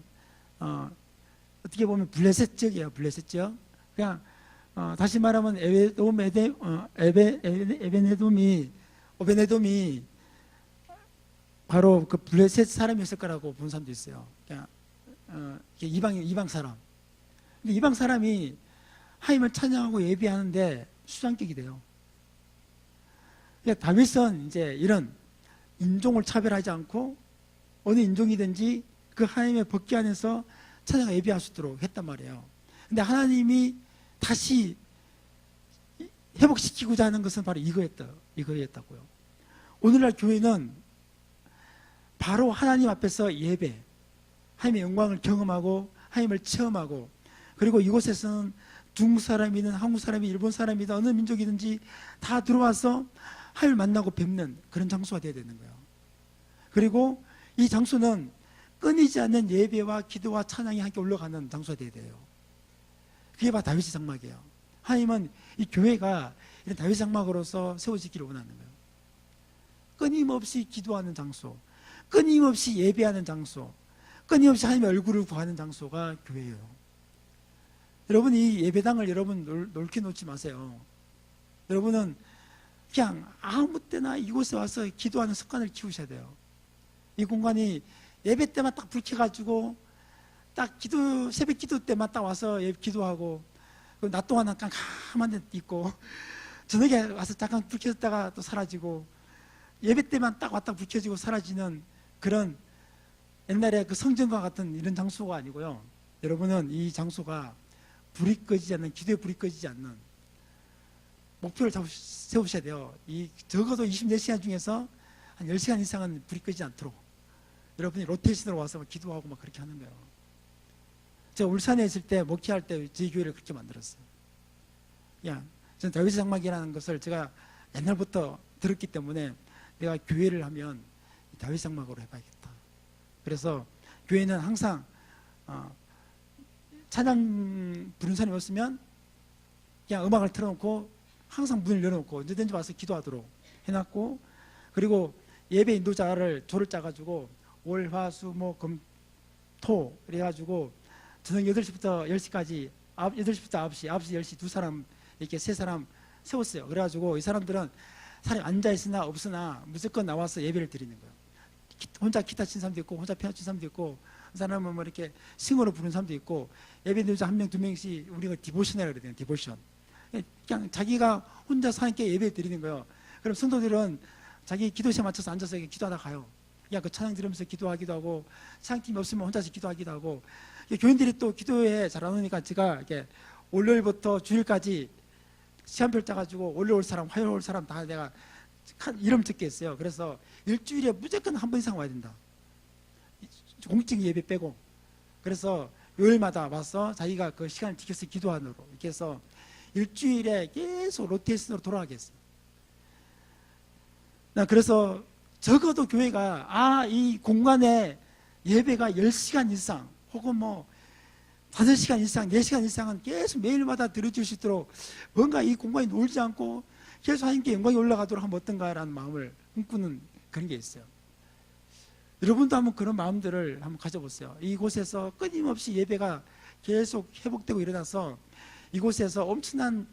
S1: 어떻게 보면 블레셋 지역이에요. 블레셋 지역. 그냥 다시 말하면 오베네돔이 바로 그 블레셋 사람이었을 거라고 본 사람도 있어요. 그냥 이방 사람. 근데 이방 사람이 하나님을 찬양하고 예배하는데 수장격이 돼요. 그러니까 다윗은 이제 이런 인종을 차별하지 않고 어느 인종이든지 그 하나님의 법궤 안에서 찬양 예배할 수 있도록 했단 말이에요. 근데 하나님이 다시 회복시키고자 하는 것은 바로 이거였다고요. 오늘날 교회는 바로 하나님 앞에서 예배, 하나님의 영광을 경험하고 하나님을 체험하고, 그리고 이곳에서는 중국 사람이든 한국 사람이든 일본 사람이든 어느 민족이든지 다 들어와서 하나님을 만나고 뵙는 그런 장소가 되어야 되는 거예요. 그리고 이 장소는 끊이지 않는 예배와 기도와 찬양이 함께 올라가는 장소가 되어야 돼요. 그게 바로 다윗의 장막이에요. 하나님은 이 교회가 이런 다윗 장막으로서 세워지기를 원하는 거예요. 끊임없이 기도하는 장소, 끊임없이 예배하는 장소, 끊임없이 하나님의 얼굴을 구하는 장소가 교회예요. 여러분, 이 예배당을 여러분 놀게 놓지 마세요. 여러분은 그냥 아무 때나 이곳에 와서 기도하는 습관을 키우셔야 돼요. 이 공간이 예배 때만 딱 불 켜가지고 딱 새벽 기도 때만 딱 와서 기도하고, 낮 동안은 가만히 있고, 저녁에 와서 잠깐 불 켜졌다가 또 사라지고, 예배 때만 딱 왔다 불 켜지고 사라지는 그런 옛날에 그 성전과 같은 이런 장소가 아니고요. 여러분은 이 장소가 불이 꺼지지 않는, 기도에 불이 꺼지지 않는 목표를 세우셔야 돼요. 적어도 24시간 중에서 한 10시간 이상은 불이 꺼지지 않도록 여러분이 로테이션으로 와서 기도하고 막 그렇게 하는 거예요. 제가 울산에 있을 때, 목회할 때 저희 교회를 그렇게 만들었어요. 저는 다윗의 장막이라는 것을 제가 옛날부터 들었기 때문에 내가 교회를 하면 다윗의 장막으로 해봐야겠다. 그래서 교회는 항상 찬양 부른 사람이 없으면 그냥 음악을 틀어놓고 항상 문을 열어놓고 언제든지 와서 기도하도록 해놨고, 그리고 예배 인도자를 조를 짜가지고 월, 화, 수, 목, 금, 토 이래가지고 저녁 8시부터 10시까지 8시부터 9시, 9시, 10시 두 사람, 이렇게 세 사람 세웠어요. 그래가지고 이 사람들은 사람이 앉아있으나 없으나 무조건 나와서 예배를 드리는 거예요. 혼자 기타 친 사람도 있고, 혼자 피아노 친 사람도 있고, 그 사람은 뭐 이렇게 싱어로 부르는 사람도 있고, 예배 인도자 한 명, 두 명씩 우리가 디보션이라고 그러거든요. 디보션. 그냥 자기가 혼자 하나님께 예배 드리는 거예요. 그럼 성도들은 자기 기도 시에 맞춰서 앉아서 기도하다 가요. 그냥 그 찬양 들으면서 기도하기도 하고, 찬양팀이 없으면 혼자서 기도하기도 하고, 교인들이 또 기도에 잘 안 오니까 제가 이렇게 월요일부터 주일까지 시간별 짜가지고 월요일 올 사람, 화요일 올 사람 다 내가 이름 적게 했어요. 그래서 일주일에 무조건 한 번 이상 와야 된다. 공식 예배 빼고. 그래서 요일마다 와서 자기가 그 시간을 지켜서 기도하도록 이렇게 해서 일주일에 계속 로테이션으로 돌아가게 했어요. 그래서 적어도 교회가 이 공간에 예배가 10시간 이상 혹은 뭐 5시간 이상, 4시간 이상은 계속 매일마다 들어줄 수 있도록 뭔가 이 공간이 놀지 않고 계속 하나님께 영광이 올라가도록 하면 어떤가라는 마음을 꿈꾸는 그런 게 있어요. 여러분도 한번 그런 마음들을 한번 가져보세요. 이곳에서 끊임없이 예배가 계속 회복되고 일어나서 이곳에서 엄청난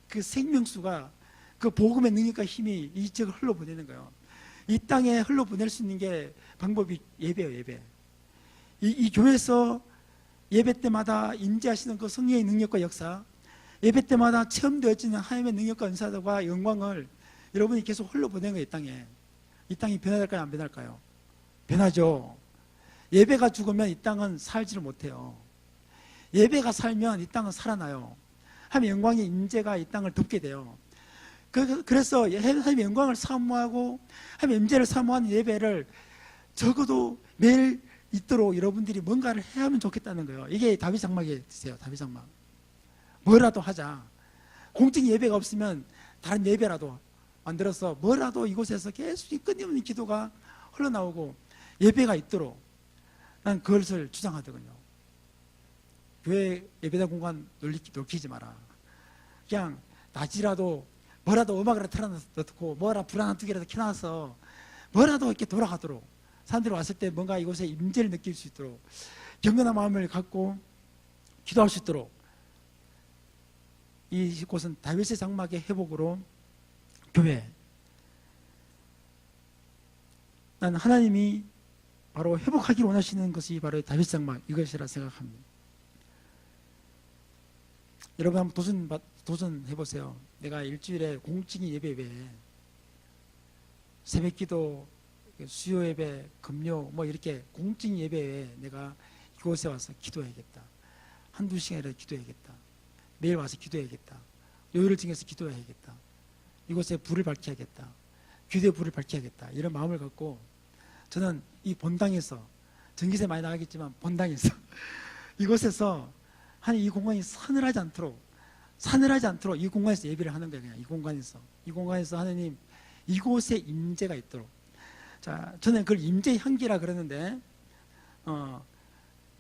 S1: 그 생명수가 그 복음의 능력과 힘이 이 지역을 흘러보내는 거예요. 이 땅에 흘러보낼 수 있는 게 방법이 예배예요. 예배. 이 교회에서 예배 때마다 임재하시는 그 성령의 능력과 역사, 예배 때마다 체험되어지는 하나님의 능력과 은사와 영광을 여러분이 계속 흘러보내는 거예요. 이 땅에. 이 땅이 변화될까요? 안 변할까요? 변하죠. 예배가 죽으면 이 땅은 살지를 못해요. 예배가 살면 이 땅은 살아나요. 하나님의 영광의 임재가 이 땅을 덮게 돼요. 그래서 하나님의 영광을 사모하고 하나님의 임재를 사모하는 예배를 적어도 매일 있도록 여러분들이 뭔가를 해야 하면 좋겠다는 거예요. 이게 다윗 장막에 드세요. 다윗 장막. 뭐라도 하자. 공적 예배가 없으면 다른 예배라도 만들어서 뭐라도 이곳에서 계속 끊임없는 기도가 흘러나오고 예배가 있도록 난 그것을 주장하더군요. 교회 예배당 공간 놀리지 마라. 그냥 낮이라도 뭐라도 음악이라도 틀어놓고 뭐라 불 하나 두 개라도 켜놔서 뭐라도 이렇게 돌아가도록 사람들이 왔을 때 뭔가 이곳에 임재를 느낄 수 있도록 경건한 마음을 갖고 기도할 수 있도록 이곳은 다윗의 장막의 회복으로 교회, 난 하나님이 바로 회복하기를 원하시는 것이 바로 다윗 장막 이것이라 생각합니다. 여러분 한번 도전해보세요. 내가 일주일에 공적인 예배 외에 새벽기도, 수요 예배, 금요 뭐 이렇게 공적인 예배 외에 내가 이곳에 와서 기도해야겠다. 한두 시간이라도 기도해야겠다. 매일 와서 기도해야겠다. 요일을 정해서 기도해야겠다. 이곳에 불을 밝혀야겠다. 기도의 불을 밝혀야겠다. 이런 마음을 갖고 저는 이 본당에서 전기세 많이 나가겠지만 본당에서 이곳에서 한 이 공간이 서늘하지 않도록 이 공간에서 예배를 하는 거예요. 그냥 이 공간에서 하나님 이곳에 임재가 있도록. 자, 저는 그걸 임재 향기라 그러는데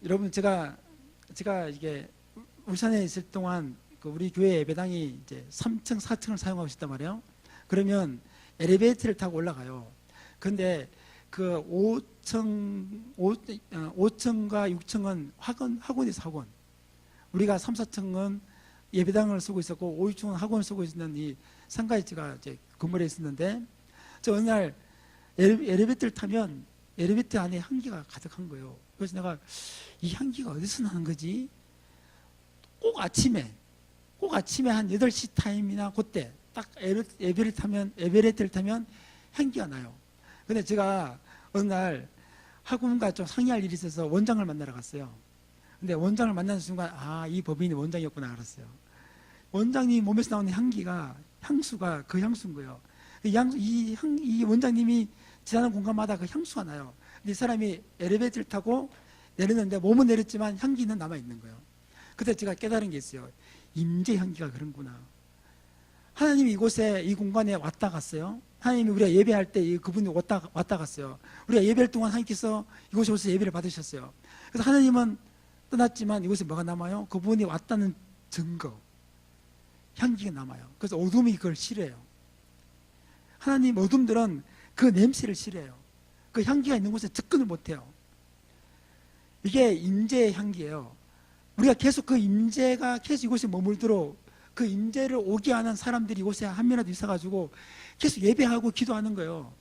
S1: 여러분 제가 이게 울산에 있을 동안 그 우리 교회 예배당이 이제 3층, 4층을 사용하고 있단 말이에요. 그러면 엘리베이터를 타고 올라가요. 그런데 그 5층과 6층은 학원에서 학원. 우리가 3, 4층은 예배당을 쓰고 있었고 5, 6층은 학원을 쓰고 있는 이 상가에 제가 이제 건물에 있었는데 저 어느 날 엘리베이터를 타면 엘리베이터 안에 향기가 가득한 거예요. 그래서 내가 이 향기가 어디서 나는 거지? 꼭 아침에 한 8시 타임이나 그때 딱 엘리베이터를 타면 향기가 나요. 근데 제가 어느 날 학원과 좀 상의할 일이 있어서 원장을 만나러 갔어요. 근데 원장을 만나는 순간 이 법인이 원장이었구나 알았어요. 원장님 몸에서 나오는 향수가 그 향수인 거예요. 이 원장님이 지나는 공간마다 그 향수가 나요. 근데 이 사람이 엘리베이터를 타고 내렸는데 몸은 내렸지만 향기는 남아있는 거예요. 그때 제가 깨달은 게 있어요. 임재 향기가 그런구나. 하나님이 이곳에 이 공간에 왔다 갔어요. 하나님이 우리가 예배할 때 그분이 왔다 갔어요. 우리가 예배할 동안 하나님께서 이곳에 오셔서 예배를 받으셨어요. 그래서 하나님은 떠났지만 이곳에 뭐가 남아요? 그분이 왔다는 증거, 향기가 남아요. 그래서 어둠이 그걸 싫어해요. 하나님 어둠들은 그 냄새를 싫어해요. 그 향기가 있는 곳에 접근을 못해요. 이게 임재의 향기예요. 우리가 계속 그 임재가 계속 이곳에 머물도록 그 임재를 오게 하는 사람들이 이곳에 한 명이라도 있어가지고 계속 예배하고 기도하는 거예요.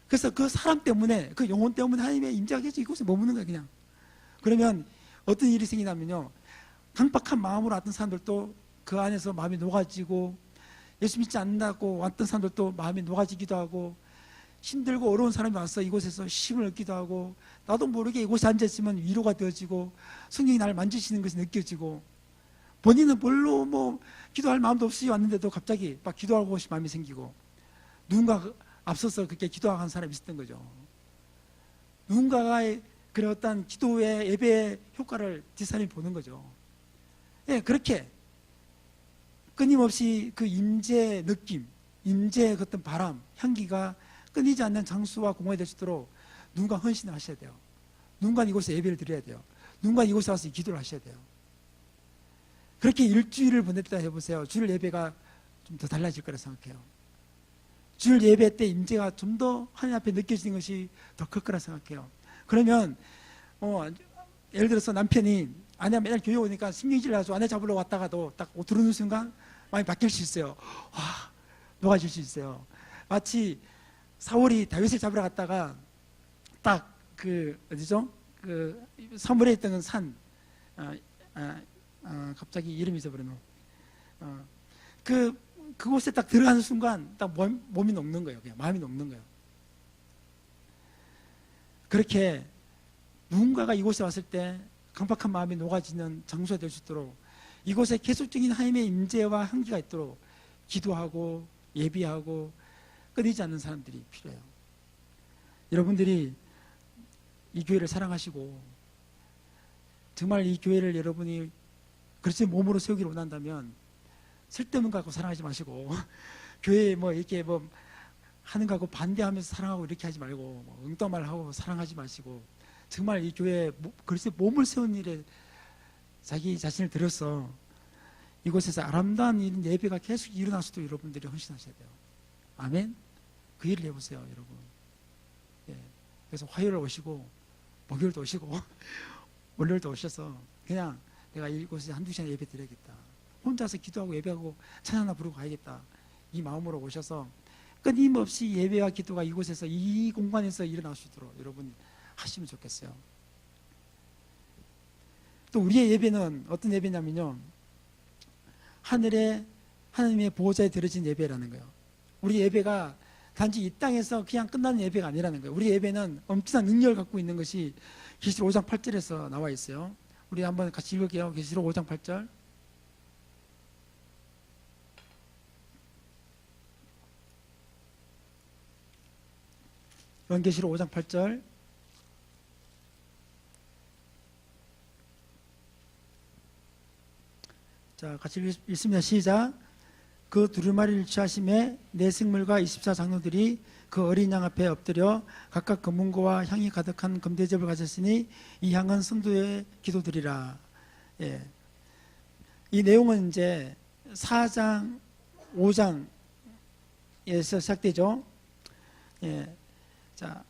S1: 그래서 그 사람 때문에 그 영혼 때문에 하나님의 임재가 계속 이곳에 머무는 거예요. 그냥. 그러면 어떤 일이 생기냐면요, 강박한 마음으로 왔던 사람들도 그 안에서 마음이 녹아지고 예수 믿지 않는다고 왔던 사람들도 마음이 녹아지기도 하고, 힘들고 어려운 사람이 와서 이곳에서 힘을 얻기도 하고, 나도 모르게 이곳에 앉아있으면 위로가 되어지고 성령이 나를 만지시는 것이 느껴지고, 본인은 별로 기도할 마음도 없이 왔는데도 갑자기 막 기도하고 싶은 마음이 생기고, 누군가 앞서서 그렇게 기도하는 사람이 있었던 거죠. 누군가가 그런 어떤 기도의 예배의 효과를 뒷사람이 보는 거죠. 예, 그렇게 끊임없이 그 임재의 느낌, 임재의 그 어떤 바람, 향기가 끊이지 않는 장수와 공원이 될 수 있도록 누군가 헌신을 하셔야 돼요. 누군가 이곳에 예배를 드려야 돼요. 누군가 이곳에 와서 기도를 하셔야 돼요. 그렇게 일주일을 보냈다 해보세요. 주일 예배가 좀 더 달라질 거라 생각해요. 주일 예배 때 임재가 좀 더 하나님 앞에 느껴지는 것이 더 클 거라 생각해요. 그러면 예를 들어서 남편이 아내가 맨날 교회 오니까 신경질 나서 아내 잡으러 왔다가도 딱 들어오는 순간 마음이 바뀔 수 있어요. 와, 녹아질 수 있어요. 마치 사울이 다윗을 잡으러 갔다가 딱 어디죠? 사물에 있던 산, 갑자기 이름이 잊어버리노. 그곳에 딱 들어가는 순간 딱 몸이 녹는 거예요. 그냥 마음이 녹는 거예요. 그렇게 누군가가 이곳에 왔을 때 강박한 마음이 녹아지는 장소가 될 수 있도록, 이곳에 계속적인 하나님의 임재와 향기가 있도록 기도하고 예비하고 끊이지 않는 사람들이 필요해요. 여러분들이 이 교회를 사랑하시고 정말 이 교회를 여러분이 그렇지 몸으로 세우기를 원한다면 쓸데없는 거 갖고 사랑하지 마시고, 교회에 이렇게 하는 거 하고 반대하면서 사랑하고 이렇게 하지 말고, 엉뚱한 말 하고 사랑하지 마시고, 정말 이 교회에 글쎄 몸을 세운 일에 자기 자신을 들여서 이곳에서 아름다운 이런 예배가 계속 일어날 수도 여러분들이 헌신하셔야 돼요. 아멘? 그 일을 해보세요, 여러분. 예. 그래서 화요일 오시고 목요일도 오시고 월요일도 오셔서 그냥 내가 이곳에 한두 시간 예배 드려야겠다, 혼자서 기도하고 예배하고 찬양나 부르고 가야겠다, 이 마음으로 오셔서 끊임없이 예배와 기도가 이곳에서 이 공간에서 일어날 수 있도록 여러분 하시면 좋겠어요. 또 우리의 예배는 어떤 예배냐면요, 하늘에 하나님의 보호자에 들어진 예배라는 거예요. 우리 예배가 단지 이 땅에서 그냥 끝나는 예배가 아니라는 거예요. 우리 예배는 엄청난 능력을 갖고 있는 것이 계시록 5장 8절에서 나와 있어요. 우리 한번 같이 읽을게요. 계시록 5장 8절. 요한계시록 5장 8절. 자, 같이 읽습니다. 시작. 그 두루마리를 취하심에 네 생물과 24장로들이 그 어린 양 앞에 엎드려 각각 금문고와 향이 가득한 금대접을 가졌으니 이 향은 성도의 기도드리라. 예. 이 내용은 이제 4장, 5장에서 시작되죠. 예. 자,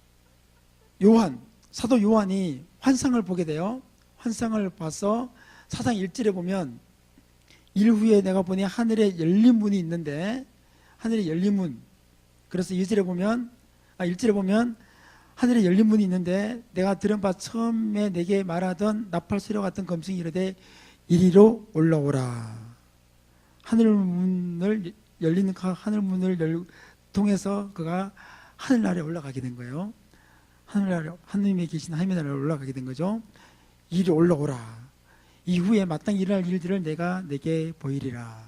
S1: 사도 요한이 환상을 보게 돼요. 환상을 봐서 4장 1절에 보면, 일후에 내가 보니 하늘에 열린 문이 있는데, 하늘에 열린 문. 그래서 1절에 보면 하늘에 열린 문이 있는데 내가 들은 바 처음에 내게 말하던 나팔 소리와 같은 검증이 이르되 이리로 올라오라. 하늘문을 열리는 하늘문을 통해서 그가 하늘나라에 올라가게 된 거예요. 하느님에 계신 하나님의 나라에 올라가게 된 거죠. 이리로 올라오라. 이후에 마땅히 일어날 일들을 내가 내게 보이리라.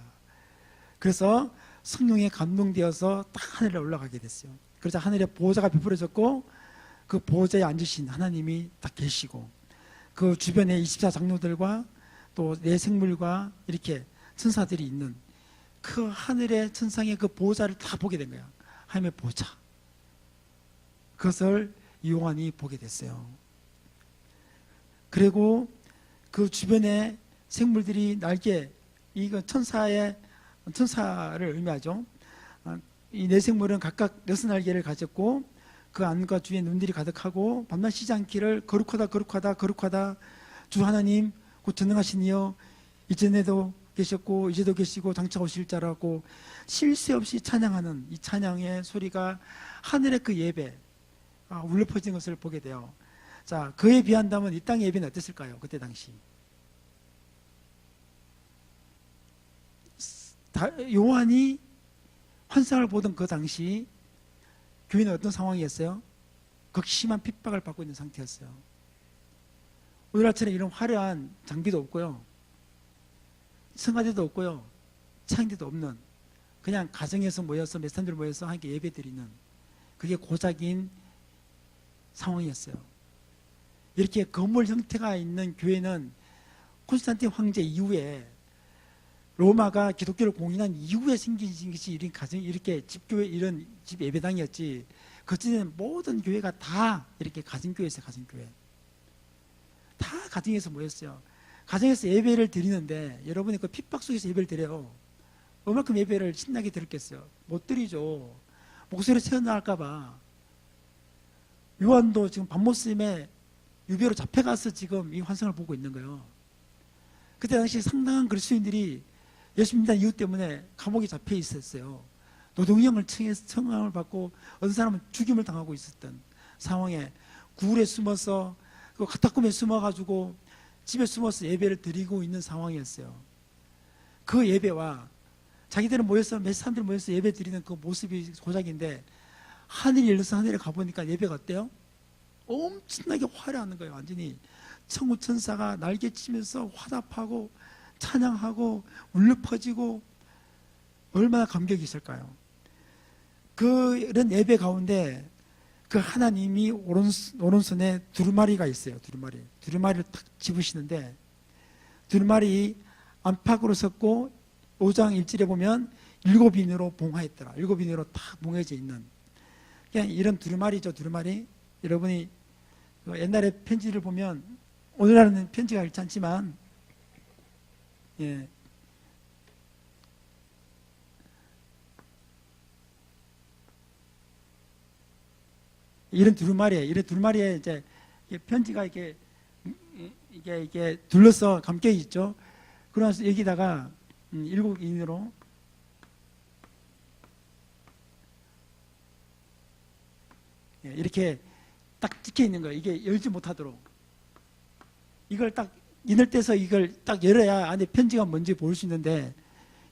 S1: 그래서 성령에 감동되어서 딱 하늘에 올라가게 됐어요. 그래서 하늘에 보호자가 베풀어졌고 그 보호자에 앉으신 하나님이 딱 계시고, 그 주변에 24장로들과 또 네 생물과 이렇게 천사들이 있는 그 하늘의 천상의 그 보호자를 다 보게 된 거야. 하나님의 보호자. 그것을 요한이 보게 됐어요. 그리고 그 주변에 생물들이 날개, 이거 천사를 의미하죠. 이 네 생물은 각각 6날개를 가졌고 그 안과 주위에 눈들이 가득하고 밤낮 쉬지 않기를 거룩하다 주 하나님 곧 전능하신 이여, 이전에도 계셨고 이제도 계시고 장차 오실 자라고 쉴 새 없이 찬양하는 이 찬양의 소리가 하늘의 그 예배 울려 퍼진 것을 보게 돼요. 자, 그에 비한다면 이 땅의 예배는 어땠을까요? 그때 당시 요한이 환상을 보던 그 당시 교회는 어떤 상황이었어요? 극심한 핍박을 받고 있는 상태였어요. 오늘날처럼 이런 화려한 장비도 없고요, 성가대도 없고요, 창대도 없는, 그냥 가정에서 모여서 몇 사람들 모여서 함께 예배드리는, 그게 고작인 상황이었어요. 이렇게 건물 형태가 있는 교회는 콘스탄틴 황제 이후에, 로마가 기독교를 공인한 이후에 생긴 것이 이런 가정, 이렇게 집교회, 이런 집 예배당이었지, 그전에는 모든 교회가 다 이렇게 가정교회였어요. 가정교회 다 가정에서 모였어요. 가정에서 예배를 드리는데, 여러분이 그 핍박 속에서 예배를 드려요. 얼마큼 예배를 신나게 드렸겠어요? 못 드리죠. 목소리 새어나갈까봐. 요한도 지금 밤모습에 유배로 잡혀가서 지금 이 환상을 보고 있는 거예요. 그때 당시 상당한 그리스도인들이 예수 믿는 이유 때문에 감옥에 잡혀 있었어요. 노동형을 청함을 받고 어떤 사람은 죽임을 당하고 있었던 상황에 구울에 숨어서, 그 카타콤에 숨어가지고 집에 숨어서 예배를 드리고 있는 상황이었어요. 그 예배와 자기들은 모여서, 몇 사람들 모여서 예배 드리는 그 모습이 고작인데, 하늘이 열려서 하늘에 가보니까 예배가 어때요? 엄청나게 화려한 거예요. 완전히 천구천사가 날개치면서 화답하고 찬양하고 울려 퍼지고, 얼마나 감격이 있을까요? 그런 예배 가운데 그 하나님이 오른손에 두루마리가 있어요. 두루마리를 탁 집으시는데, 두루마리 안팎으로 섰고 5장 1절에 보면 7인으로 봉하였더라. 7인으로 탁 봉해져 있는, 그냥 이런 두루마리죠. 두루마리. 여러분이 옛날에 편지를 보면, 오늘날은 편지가 그렇지 않지만, 예, 이런 두루마리에 이제 편지가 이렇게 둘러서 감겨 있죠. 그러면서 여기다가 7인으로 이렇게 딱 찍혀 있는 거예요. 이게 열지 못하도록. 이걸 딱 이늘 떼서 이걸 딱 열어야 안에 편지가 뭔지 볼 수 있는데,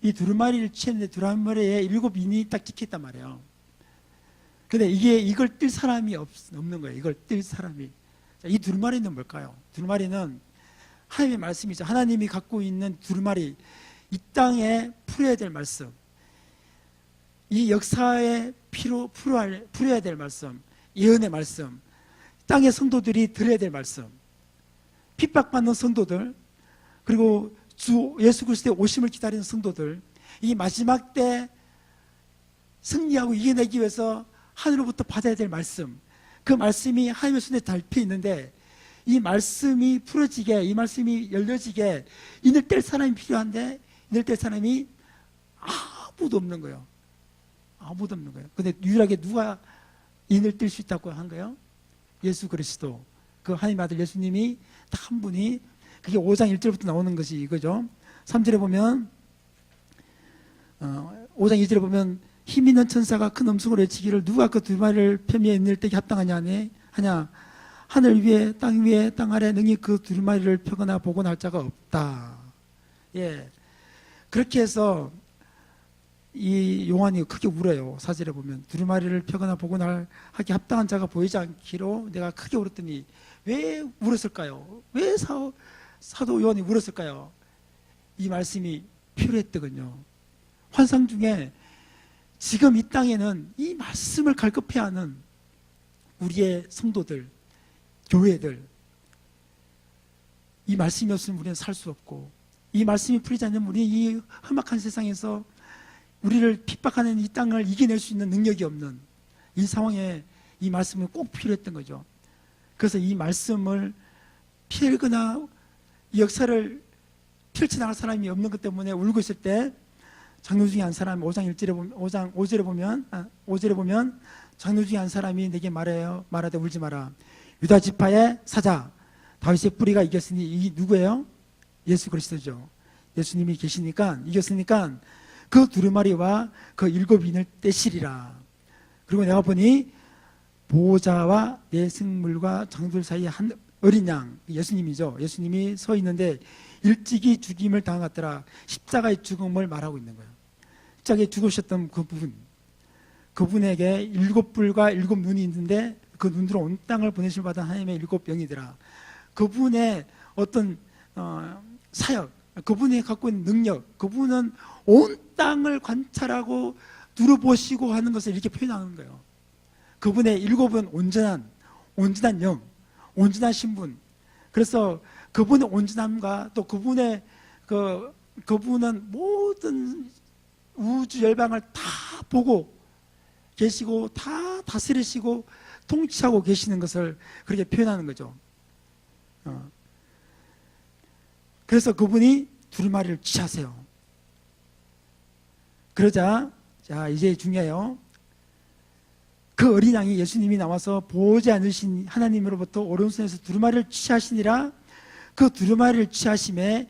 S1: 이 두루마리를 치는데 두루마리에 7인이 딱 찍혀 있단 말이에요. 근데 이걸 뜰 사람이 없는 거예요. 이걸 뜰 사람이. 자, 이 두루마리는 뭘까요? 두루마리는 하나님의 말씀이죠. 하나님이 갖고 있는 두루마리, 이 땅에 풀어야 될 말씀, 이 역사에 풀어야 될 말씀, 예언의 말씀, 땅의 성도들이 들어야 될 말씀, 핍박받는 성도들, 그리고 주 예수 그리스도의 오심을 기다리는 성도들, 이 마지막 때 승리하고 이겨내기 위해서 하늘로부터 받아야 될 말씀, 그 말씀이 하나님의 손에 달혀 있는데, 이 말씀이 풀어지게, 이 말씀이 열려지게 이늘 뗄 사람이 필요한데, 이늘 뗄 사람이 아무도 없는 거예요. 아무도 없는 거예요. 근데 유일하게 누가 이늘 뗄 수 있다고 한 거예요? 예수 그리스도, 그 하나님의 아들 예수님이 딱 한 분이. 그게 5장 1절부터 나오는 것이 이거죠. 3절에 보면, 5장 2절에 보면, 힘 있는 천사가 큰 음성으로 외치기를, 누가 그 두루마리를 펴미에 있는 때에 합당하냐 하냐. 하늘 위에 땅 아래 능히 그 두루마리를 펴거나 보고 날 자가 없다. 예, 그렇게 해서 이 요한이 크게 울어요. 4절에 보면, 두루마리를 펴거나 보고 날 하기 합당한 자가 보이지 않기로 내가 크게 울었더니. 왜 울었을까요? 왜 사도 요한이 울었을까요? 이 말씀이 필요했더군요. 환상 중에 지금 이 땅에는 이 말씀을 갈급해야 하는 우리의 성도들, 교회들, 이 말씀이 없으면 우리는 살 수 없고, 이 말씀이 풀리지 않으면 우리는 이 험악한 세상에서 우리를 핍박하는 이 땅을 이겨낼 수 있는 능력이 없는 이 상황에 이 말씀이 꼭 필요했던 거죠. 그래서 이 말씀을 펼거나 이 역사를 펼쳐나갈 사람이 없는 것 때문에 울고 있을 때, 장로 중에 한 사람이 5장 5절에 보면 장로 중에 한 사람이 내게 말하되 울지 마라. 유다 지파의 사자 다윗의 뿌리가 이겼으니. 이 누구예요? 예수 그리스도죠. 예수님이 계시니까, 이겼으니까 그 두루마리와 그 7인을 떼시리라. 그리고 내가 보니 보호자와 내 생물과 장들 사이에 한 어린 양, 예수님이죠. 예수님이 서 있는데 일찍이 죽임을 당하더라. 십자가의 죽음을 말하고 있는 거예요. 십자가에 죽으셨던 그 부분, 그분에게 7불과 7눈이 있는데 그 눈으로 온 땅을 보내심을 받은 하나님의 7영이더라. 그분의 어떤 사역, 그분이 갖고 있는 능력, 그분은 온 땅을 관찰하고 두루보시고 하는 것을 이렇게 표현하는 거예요. 그분의 7은 온전한 영, 온전한 신분. 그래서 그분의 온전함과 또 그분의 그분은 모든 우주 열방을 다 보고 계시고 다 다스리시고 통치하고 계시는 것을 그렇게 표현하는 거죠. 그래서 그분이 두루마리를 취하세요. 그러자 자 이제 중요해요. 그 어린 양이 예수님이 나와서 보지 않으신 하나님으로부터 오른손에서 두루마리를 취하시니라. 그 두루마리를 취하심에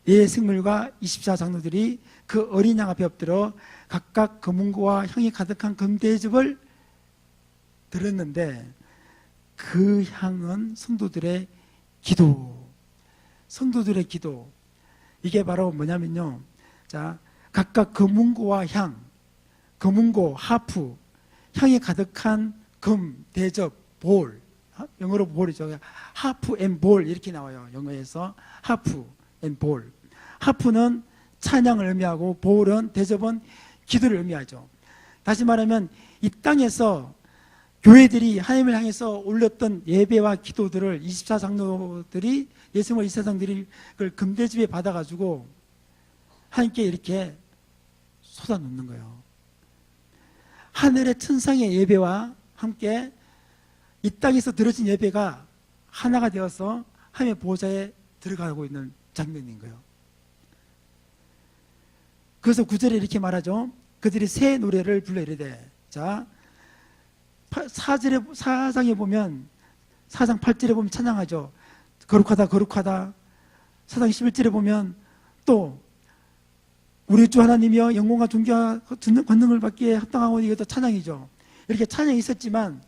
S1: 네 생물과 24장로들이 그 어린 양 앞에 엎드려 각각 금은고와 향이 가득한 금대접을 들었는데 그 향은 성도들의 기도. 성도들의 기도. 이게 바로 뭐냐면요. 자, 각각 금은고와 향, 금은고, 하프, 향이 가득한 금, 대접, 볼. 영어로 볼이죠. 하프 앤 볼 이렇게 나와요. 영어에서 하프 앤 볼. 하프는 찬양을 의미하고 볼은 대접은 기도를 의미하죠. 다시 말하면 이 땅에서 교회들이 하나님을 향해서 올렸던 예배와 기도들을 24장로들이 예수님과 24장들이 그걸 금대접에 받아가지고 하나님께 이렇게 쏟아놓는 거예요. 하늘의 천상의 예배와 함께 이 땅에서 드려진 예배가 하나가 되어서 하나님의 보좌에 들어가고 있는 장면인 거예요. 그래서 9절에 이렇게 말하죠. 그들이 새 노래를 불러 이르되. 자, 4장에 보면 4장 8절에 보면 찬양하죠. 거룩하다 거룩하다. 4장 11절에 보면 또 우리 주 하나님이여 영광과 존귀와 권능을 받기에 합당하고 이것도 찬양이죠. 이렇게 찬양이 있었지만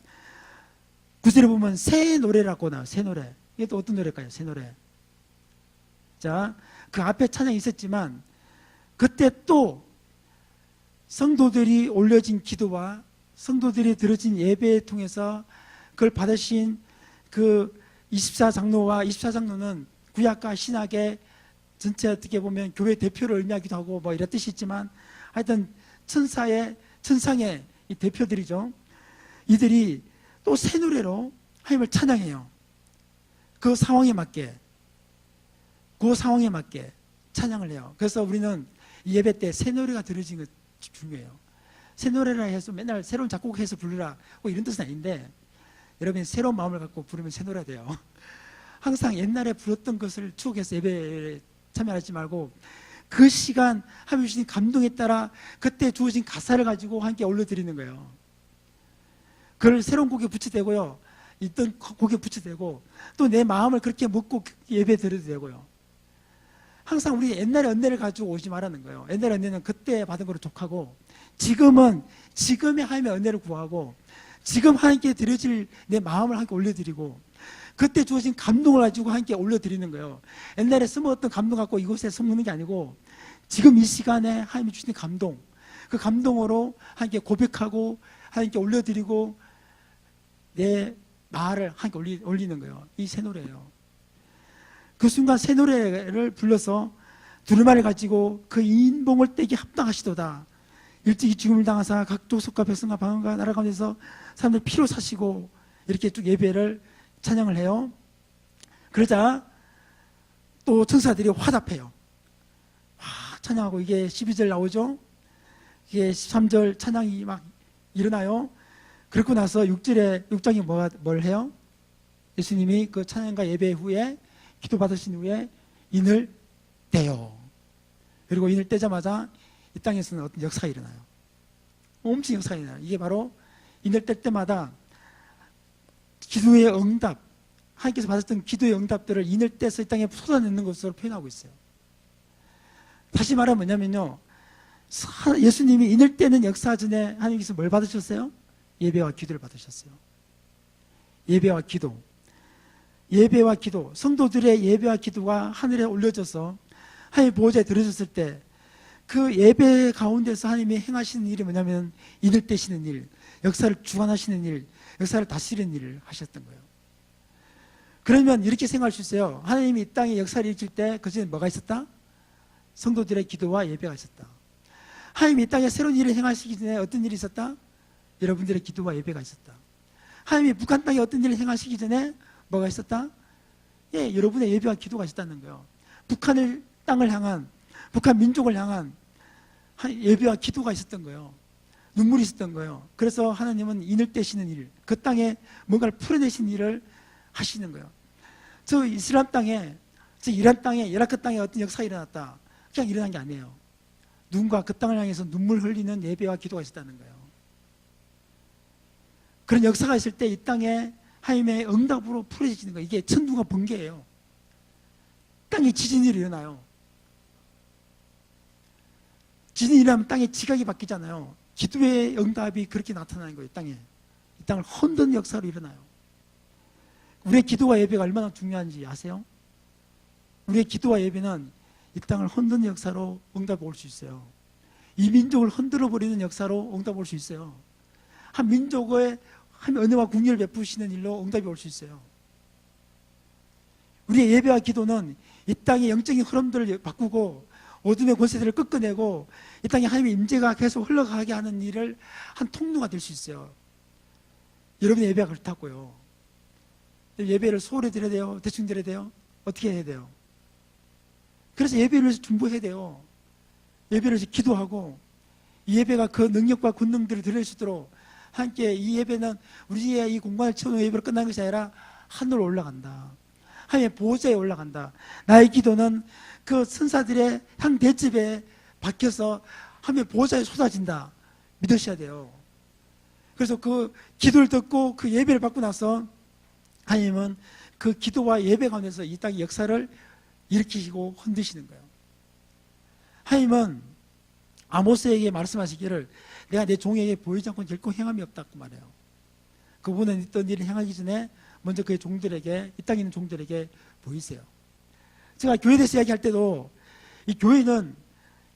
S1: 9절에 보면 새 노래라고 나와요. 새 노래. 이게 또 어떤 노래일까요? 새 노래. 자, 그 앞에 찬양이 있었지만 그때 또 성도들이 올려진 기도와 성도들이 드려진 예배에 통해서 그걸 받으신 그 24장로와 24장로는 구약과 신약의 전체 어떻게 보면 교회 대표를 의미하기도 하고 뭐 이런 뜻이 있지만 하여튼 천상의 이 대표들이죠. 이들이 또 새 노래로 하나님을 찬양해요. 그 상황에 맞게 찬양을 해요. 그래서 우리는 예배 때 새 노래가 들어진 거 중요해요. 새 노래라 해서 맨날 새로운 작곡해서 부르라 뭐 이런 뜻은 아닌데 여러분이 새로운 마음을 갖고 부르면 새 노래가 돼요. 항상 옛날에 불렀던 것을 추억해서 예배에 참여하지 말고 그 시간 하나님 주신 감동에 따라 그때 주어진 가사를 가지고 함께 올려드리는 거예요. 그걸 새로운 곡에 붙여대고요. 있던 곡에 붙여대고 또 내 마음을 그렇게 먹고 예배 드려도 되고요. 항상 우리 옛날의 은혜를 가지고 오지 말라는 거예요. 옛날의 은혜는 그때 받은 거로 족하고 지금은 지금의 하나님의 은혜를 구하고 지금 하나님께 드려질 내 마음을 함께 올려드리고 그때 주어진 감동을 가지고 함께 올려드리는 거예요. 옛날에 숨었던 감동 갖고 이곳에 숨는 게 아니고 지금 이 시간에 하나님이 주신 감동, 그 감동으로 함께 고백하고 하나님께 올려드리고 내 말을 함께 올리는 거예요. 이 새 노래예요. 그 순간 새 노래를 불러서 두루마리를 가지고 그 인봉을 떼기 합당하시도다. 일찍이 죽음을 당하사 각 족속과 백성과 방언과 나라 가운데서 사람들 피로 사시고 이렇게 쭉 예배를 찬양을 해요. 그러자 또 천사들이 화답해요. 찬양하고 이게 12절 나오죠. 이게 13절 찬양이 막 일어나요. 그러고 나서 6장이 뭘 해요? 예수님이 그 찬양과 예배 후에 기도 받으신 후에 인을 떼요. 그리고 인을 떼자마자 이 땅에서는 어떤 역사가 일어나요. 엄청 역사가 일어나요. 이게 바로 인을 뗄 때마다 기도의 응답, 하나님께서 받았던 기도의 응답들을 인을 떼서 이 땅에 쏟아내는 것으로 표현하고 있어요. 다시 말하면 뭐냐면요, 예수님이 인을 떼는 역사 전에 하나님께서 뭘 받으셨어요? 예배와 기도를 받으셨어요. 예배와 기도. 예배와 기도, 성도들의 예배와 기도가 하늘에 올려져서 하나님의 보호자에 들어졌을 때 그 예배 가운데서 하나님이 행하시는 일이 뭐냐면 인을 떼시는 일, 역사를 주관하시는 일, 역사를 다스리는 일을 하셨던 거예요. 그러면 이렇게 생각할 수 있어요. 하나님이 이 땅에 역사를 일으킬 때 그전에 뭐가 있었다? 성도들의 기도와 예배가 있었다. 하나님이 이 땅에 새로운 일을 행하시기 전에 어떤 일이 있었다? 여러분들의 기도와 예배가 있었다. 하나님이 북한 땅에 어떤 일을 행하시기 전에 뭐가 있었다? 예, 여러분의 예배와 기도가 있었다는 거예요. 북한을 땅을 향한, 북한 민족을 향한 예배와 기도가 있었던 거예요. 눈물이 있었던 거예요. 그래서 하나님은 인을 떼시는 일, 그 땅에 뭔가를 풀어내신 일을 하시는 거예요. 저 이슬람 땅에, 저 이란 땅에, 이라크 땅에 어떤 역사가 일어났다. 그냥 일어난 게 아니에요. 누군가 그 땅을 향해서 눈물 흘리는 예배와 기도가 있었다는 거예요. 그런 역사가 있을 때 이 땅에 하나님의 응답으로 풀어지는 거예요. 이게 천둥과 번개예요. 땅에 지진이 일어나요. 지진이 일어나면 땅에 지각이 바뀌잖아요. 기도의 응답이 그렇게 나타나는 거예요. 땅에. 이 땅을 흔드는 역사로 일어나요. 우리의 기도와 예배가 얼마나 중요한지 아세요? 우리의 기도와 예배는 이 땅을 흔드는 역사로 응답이 올 수 있어요. 이 민족을 흔들어 버리는 역사로 응답이 올 수 있어요. 한 민족의 한 은혜와 국리를 베푸시는 일로 응답이 올 수 있어요. 우리의 예배와 기도는 이 땅의 영적인 흐름들을 바꾸고 어둠의 권세들을 꺾어내고 이 땅에 하나님의 임재가 계속 흘러가게 하는 일을 한 통로가 될 수 있어요. 여러분의 예배가 그렇다고요. 예배를 소홀히 드려야 돼요? 대충 드려야 돼요? 어떻게 해야 돼요? 그래서 예배를 위해서 준비해야 돼요. 예배를 위해서 기도하고 이 예배가 그 능력과 권능들을 드릴 수 있도록 함께 이 예배는 우리의 이 공간을 채우는 예배로 끝나는 것이 아니라 하늘로 올라간다. 하나님의 보호자에 올라간다. 나의 기도는 그 선사들의 향 대접에 박혀서 하나님의 보호자에 쏟아진다. 믿으셔야 돼요. 그래서 그 기도를 듣고 그 예배를 받고 나서 하나님은 그 기도와 예배 가운데서 이 땅의 역사를 일으키시고 흔드시는 거예요. 하나님은 아모스에게 말씀하시기를 내가 내 종에게 보이지 않고 결코 행함이 없다고 말해요. 그분은 어떤 일을 행하기 전에 먼저 그의 종들에게, 이 땅에 있는 종들에게 보이세요. 제가 교회에 대해서 이야기할 때도 이 교회는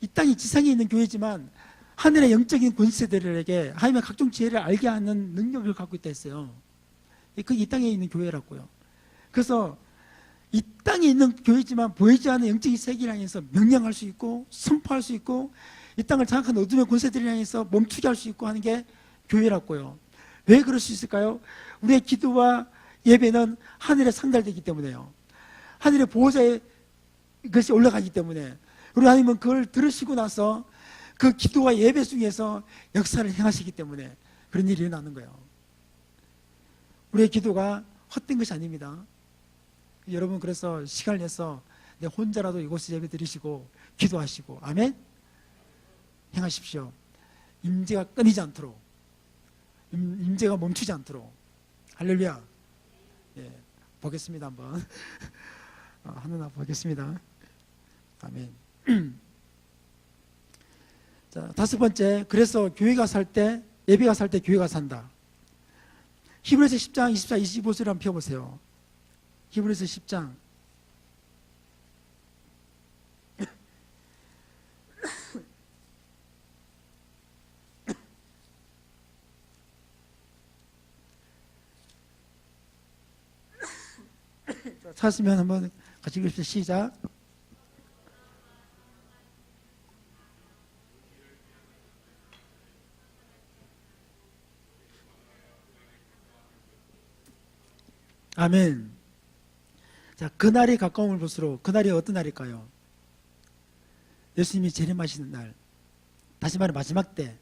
S1: 이 땅이 지상에 있는 교회지만 하늘의 영적인 권세들에게 하나님의 각종 지혜를 알게 하는 능력을 갖고 있다 했어요. 그게 이 땅에 있는 교회라고요. 그래서 이 땅에 있는 교회지만 보이지 않는 영적인 세계를 향해서 명령할 수 있고 선포할 수 있고 이 땅을 장악한 어둠의 권세들을 향해서 멈추게 할 수 있고 하는 게 교회라고요. 왜 그럴 수 있을까요? 우리의 기도와 예배는 하늘에 상달되기 때문에요. 하늘의 보호자의 것이 올라가기 때문에 우리 하나님은 그걸 들으시고 나서 그 기도와 예배 중에서 역사를 행하시기 때문에 그런 일이 일어나는 거예요. 우리의 기도가 헛된 것이 아닙니다. 여러분 그래서 시간을 내서 내 혼자라도 이곳에 예배 드리시고 기도하시고 아멘? 행하십시오. 임재가 끊이지 않도록, 임재가 멈추지 않도록. 할렐루야. 예, 보겠습니다 한번. 하나 보겠습니다. 아멘. 자, 다섯 번째, 그래서 교회가 살 때, 예배가 살 때 교회가 산다. 히브리서 10장 24, 25절을 한번 펴보세요. 히브리서 10장. 찾으면 한번 같이 읽읍시다. 시작. 아멘. 자, 그날이 가까움을 볼수록, 그날이 어떤 날일까요? 예수님이 재림하시는 날. 다시 말해 마지막 때.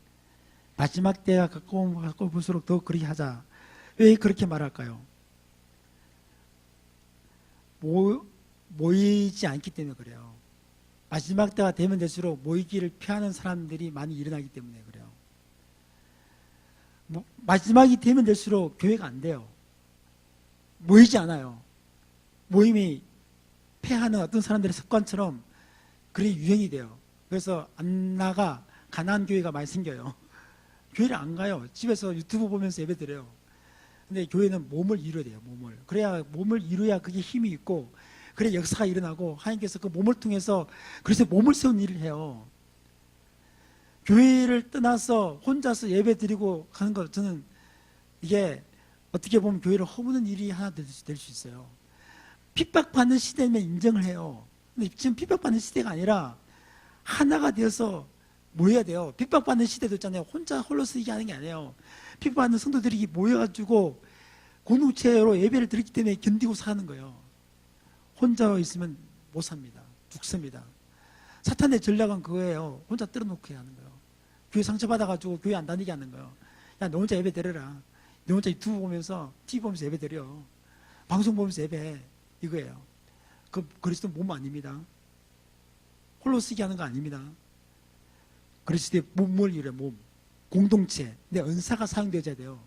S1: 마지막 때가 가까움을 볼수록 더 그렇게 하자. 왜 그렇게 말할까요? 모이지 않기 때문에 그래요. 마지막 때가 되면 될수록 모이기를 피하는 사람들이 많이 일어나기 때문에 그래요. 마지막이 되면 될수록 교회가 안 돼요. 모이지 않아요. 모임이 폐하는 어떤 사람들의 습관처럼 그게 유행이 돼요. 그래서 안 나가 가난한 교회가 많이 생겨요. 교회를 안 가요. 집에서 유튜브 보면서 예배 드려요. 근데 교회는 몸을 이루어야 돼요. 몸을 이루어야 그게 힘이 있고 그래야 역사가 일어나고 하나님께서 그 몸을 통해서 그래서 몸을 세운 일을 해요. 교회를 떠나서 혼자서 예배 드리고 가는 것, 저는 이게 어떻게 보면 교회를 허무는 일이 하나 될 수 있어요. 핍박받는 시대면 인정을 해요. 근데 지금 핍박받는 시대가 아니라 하나가 되어서 모여야 돼요. 핍박받는 시대도 있잖아요. 혼자 홀로 쓰기 하는 게 아니에요. 핍박받는 성도들이 모여가지고 공동체로 예배를 드리기 때문에 견디고 사는 거예요. 혼자 있으면 못 삽니다. 죽습니다. 사탄의 전략은 그거예요. 혼자 떨어놓게 하는 거예요. 교회 상처받아가지고 교회 안 다니게 하는 거예요. 야, 너 혼자 예배 드려라. 너 혼자 유튜브 보면서 TV 보면서 예배 드려. 방송 보면서 예배해. 이거예요. 그 그리스도 몸 아닙니다. 홀로 쓰게 하는 거 아닙니다. 그리스도의 몸을 이루어 몸. 공동체. 내 은사가 사용되어야 돼요.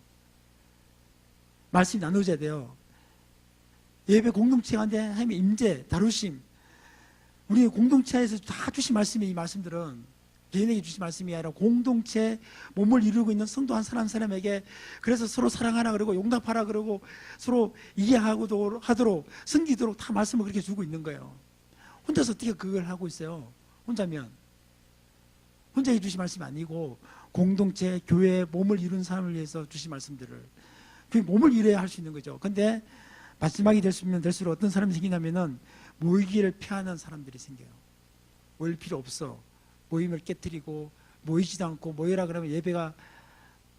S1: 말씀이 나누어져야 돼요. 예배 공동체 가운데 하나님의 임재, 다루심. 우리 공동체에서 다 주신 말씀이 이 말씀들은 개인에게 주신 말씀이 아니라 공동체 몸을 이루고 있는 성도 한 사람 한 사람에게 그래서 서로 사랑하라 그러고 용납하라 그러고 서로 이해하고도 하도록 섬기도록 다 말씀을 그렇게 주고 있는 거예요. 혼자서 어떻게 그걸 하고 있어요? 혼자면 혼자 주신 말씀이 아니고 공동체, 교회, 몸을 이룬 사람을 위해서 주신 말씀들을 그 몸을 이뤄야 할 수 있는 거죠. 근데 마지막이 될수록 될수록 어떤 사람이 생기냐면은 모이기를 피하는 사람들이 생겨요. 모일 필요 없어. 모임을 깨뜨리고 모이지도 않고 모여라 그러면 예배가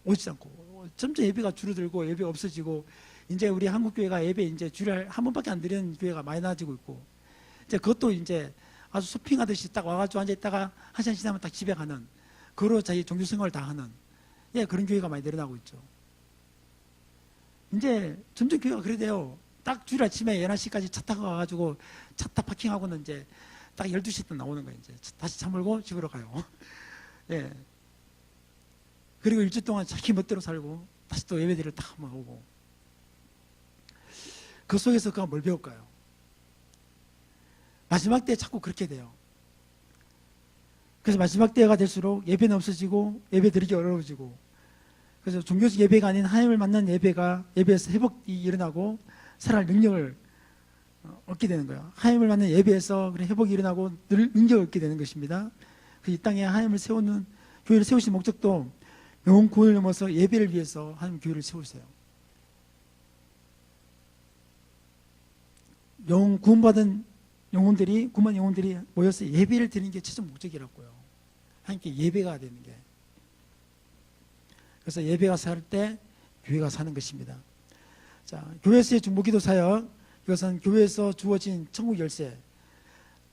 S1: 오지도 않고 점점 예배가 줄어들고 예배 없어지고 이제 우리 한국교회가 예배 이제 주일에 한 번밖에 안 드리는 교회가 많이 나아지고 있고 이제 그것도 이제 아주 쇼핑하듯이 딱 와가지고 앉아있다가 한 시간 지나면 딱 집에 가는 그로 자기 종교생활을 다 하는 예, 그런 교회가 많이 늘어나고 있죠. 이제 점점 교회가 그래 돼요. 딱 주일 아침에 11시까지 차 타고 가가지고 차 타 파킹하고는 이제 딱 12시 때 나오는 거예요. 이제 다시 차 몰고 집으로 가요. 예. 그리고 일주일 동안 자기 멋대로 살고 다시 또 예배드리러 딱 한번 오고 그 속에서 그가 뭘 배울까요? 마지막 때에 자꾸 그렇게 돼요. 그래서 마지막 때가 될수록 예배는 없어지고 예배 드리기 어려워지고 그래서 종교적 예배가 아닌 하나님을 만난 예배에서 회복이 일어나고 살아갈 능력을 얻게 되는 거예요. 하나님을 만난 예배에서 회복이 일어나고 늘 능력을 얻게 되는 것입니다. 이 땅에 하나님을 세우는 교회를 세우신 목적도 영혼 구원을 넘어서 예배를 위해서 하나님 교회를 세우세요. 구원받은 구원한 영혼들이 모여서 예배를 드리는 게 최종 목적이라고요. 하나님께 예배가 되는 게. 그래서 예배가 살 때 교회가 사는 것입니다. 자, 교회에서의 중보기도 사역, 이것은 교회에서 주어진 천국 열쇠,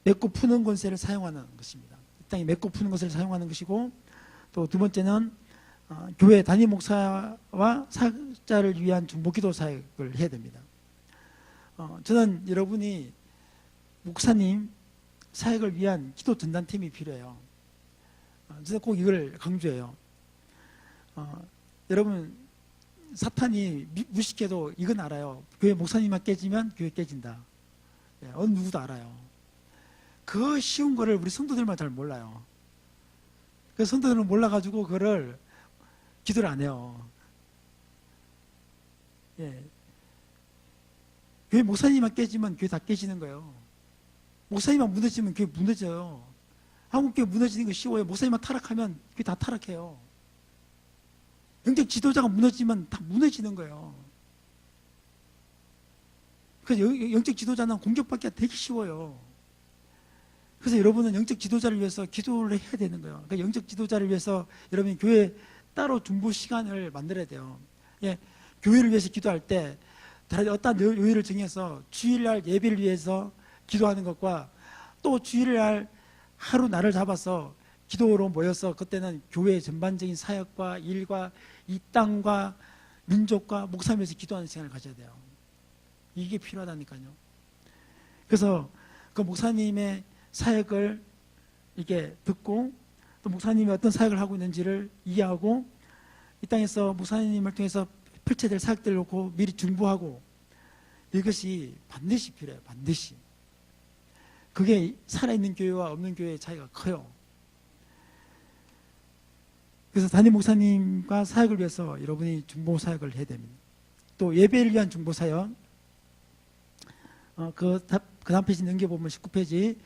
S1: 맺고 푸는 권세를 사용하는 것입니다. 이 땅에 맺고 푸는 것을 사용하는 것이고, 또 두 번째는 교회 담임 목사와 사역자를 위한 중보기도 사역을 해야 됩니다. 저는 여러분이 목사님 사역을 위한 기도 전담팀이 필요해요. 저는 꼭 이걸 강조해요. 여러분 사탄이 무식해도 이건 알아요. 교회 목사님만 깨지면 교회 깨진다. 예, 어느 누구도 알아요. 그 쉬운 거를 우리 성도들만 잘 몰라요. 그 성도들은 몰라가지고 그거를 기도를 안 해요. 예. 교회 목사님만 깨지면 교회 다 깨지는 거예요. 목사님만 무너지면 교회 무너져요. 한국교회 무너지는 거 쉬워요. 목사님만 타락하면 교회 다 타락해요. 영적 지도자가 무너지면 다 무너지는 거예요. 그래서 영적 지도자는 공격받기가 되게 쉬워요. 그래서 여러분은 영적 지도자를 위해서 기도를 해야 되는 거예요. 그러니까 영적 지도자를 위해서 여러분이 교회 따로 중보 시간을 만들어야 돼요. 예, 교회를 위해서 기도할 때 어떤 요일을 정해서 주일날 예배를 위해서 기도하는 것과 또 주일날 하루 날을 잡아서 기도로 모여서 그때는 교회 전반적인 사역과 일과 이 땅과 민족과 목사면서 기도하는 시간을 가져야 돼요. 이게 필요하다니까요. 그래서 그 목사님의 사역을 이렇게 듣고 또 목사님이 어떤 사역을 하고 있는지를 이해하고 이 땅에서 목사님을 통해서 펼쳐야 될 사역들을 놓고 미리 중보하고 이것이 반드시 필요해요. 반드시. 그게 살아있는 교회와 없는 교회의 차이가 커요. 그래서 담임 목사님과 사역을 위해서 여러분이 중보 사역을 해야 됩니다. 또 예배를 위한 중보 사역. 그 다음 페이지 넘겨보면 19페이지.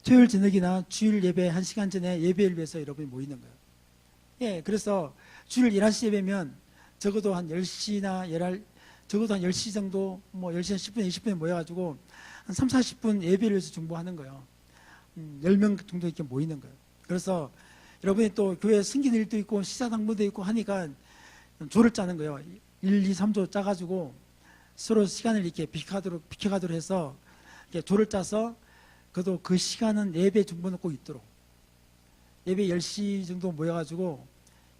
S1: 토요일 저녁이나 주일 예배 1시간 전에 예배를 위해서 여러분이 모이는 거예요. 예, 그래서 주일 11시 예배면 적어도 한 10시나 적어도 한 10시 정도, 뭐 10시 한 10분, 20분에 모여가지고 한 3, 40분 예배를 위해서 중보하는 거예요. 10명 정도 이렇게 모이는 거예요. 그래서 여러분이 또 교회 승기는 일도 있고 시사당부도 있고 하니까 조를 짜는 거예요. 1, 2, 3조 짜가지고 서로 시간을 이렇게 비켜가도록 해서 이렇게 조를 짜서 그래도 그 시간은 예배 중보는 꼭 있도록 예배 10시 정도 모여가지고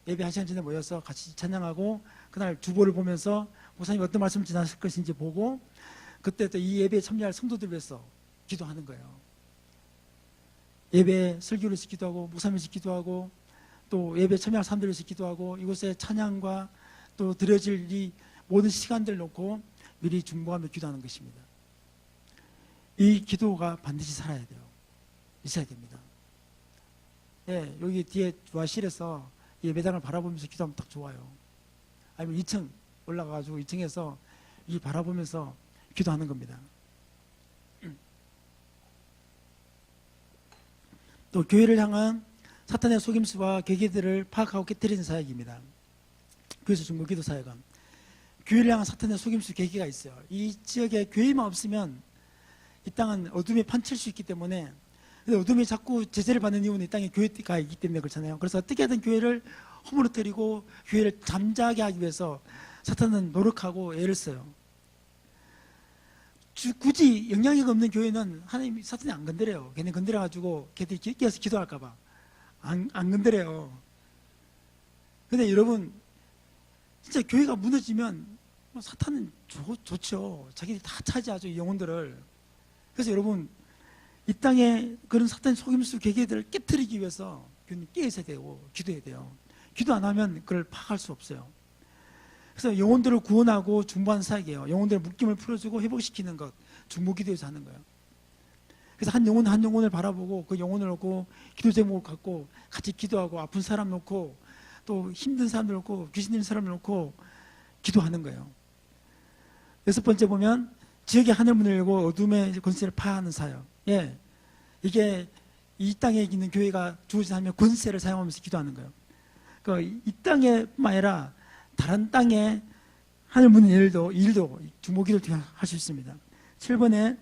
S1: 예배 1시간 전에 모여서 같이 찬양하고 그날 주보를 보면서 목사님 어떤 말씀 지나실 것인지 보고 그때 또 이 예배에 참여할 성도들 위해서 기도하는 거예요. 예배 설교를 위해서 기도하고 목사님 위해서 기도하고 또 예배 참여할 사람들을 위해서 기도하고 이곳에 찬양과 또 드려질 이 모든 시간들을 놓고 미리 중보하며 기도하는 것입니다. 이 기도가 반드시 살아야 돼요. 있어야 됩니다. 예, 여기 뒤에 주화실에서 예배당을 바라보면서 기도하면 딱 좋아요. 아니면 2층 올라가가지고 2층에서 이 바라보면서 기도하는 겁니다. 또 교회를 향한 사탄의 속임수와 계기들을 파악하고 깨뜨리는 사역입니다. 그래서 중보기도 사역은 교회를 향한 사탄의 속임수 계기가 있어요. 이 지역에 교회만 없으면 이 땅은 어둠에 판칠 수 있기 때문에 근데 어둠이 자꾸 제재를 받는 이유는 이 땅에 교회가 있기 때문에 그렇잖아요. 그래서 어떻게 하든 교회를 허물어뜨리고 교회를 잠자게 하기 위해서 사탄은 노력하고 애를 써요. 굳이 영향력 없는 교회는 하나님이 사탄이 안 건드려요. 걔네 건드려가지고 걔들이 끼어서 기도할까봐 안 건드려요. 근데 여러분 진짜 교회가 무너지면 사탄은 좋죠. 자기들이 다 차지하죠. 이 영혼들을. 그래서 여러분 이 땅에 그런 사탄의 속임수 계계들을 깨트리기 위해서 교회는 깨 있어야 되고 기도해야 돼요. 기도 안 하면 그걸 파악할 수 없어요. 그래서 영혼들을 구원하고 중보하는 사역이에요. 영혼들의 묶임을 풀어주고 회복시키는 것, 중보기도에서 하는 거예요. 그래서 한 영혼을 바라보고 그 영혼을 놓고 기도 제목을 갖고 같이 기도하고 아픈 사람 놓고 또 힘든 사람들 놓고 귀신 들린 사람을 놓고 기도하는 거예요. 6번째 보면 지역의 하늘문을 열고 어둠의 권세를 파하는 사역. 예, 이게 이 땅에 있는 교회가 주어진 하면 권세를 사용하면서 기도하는 거예요. 그러니까 이 땅에뿐만 아니라 다른 땅에 하늘문을 일도 중보기도를 통해 할 수 있습니다. 7번에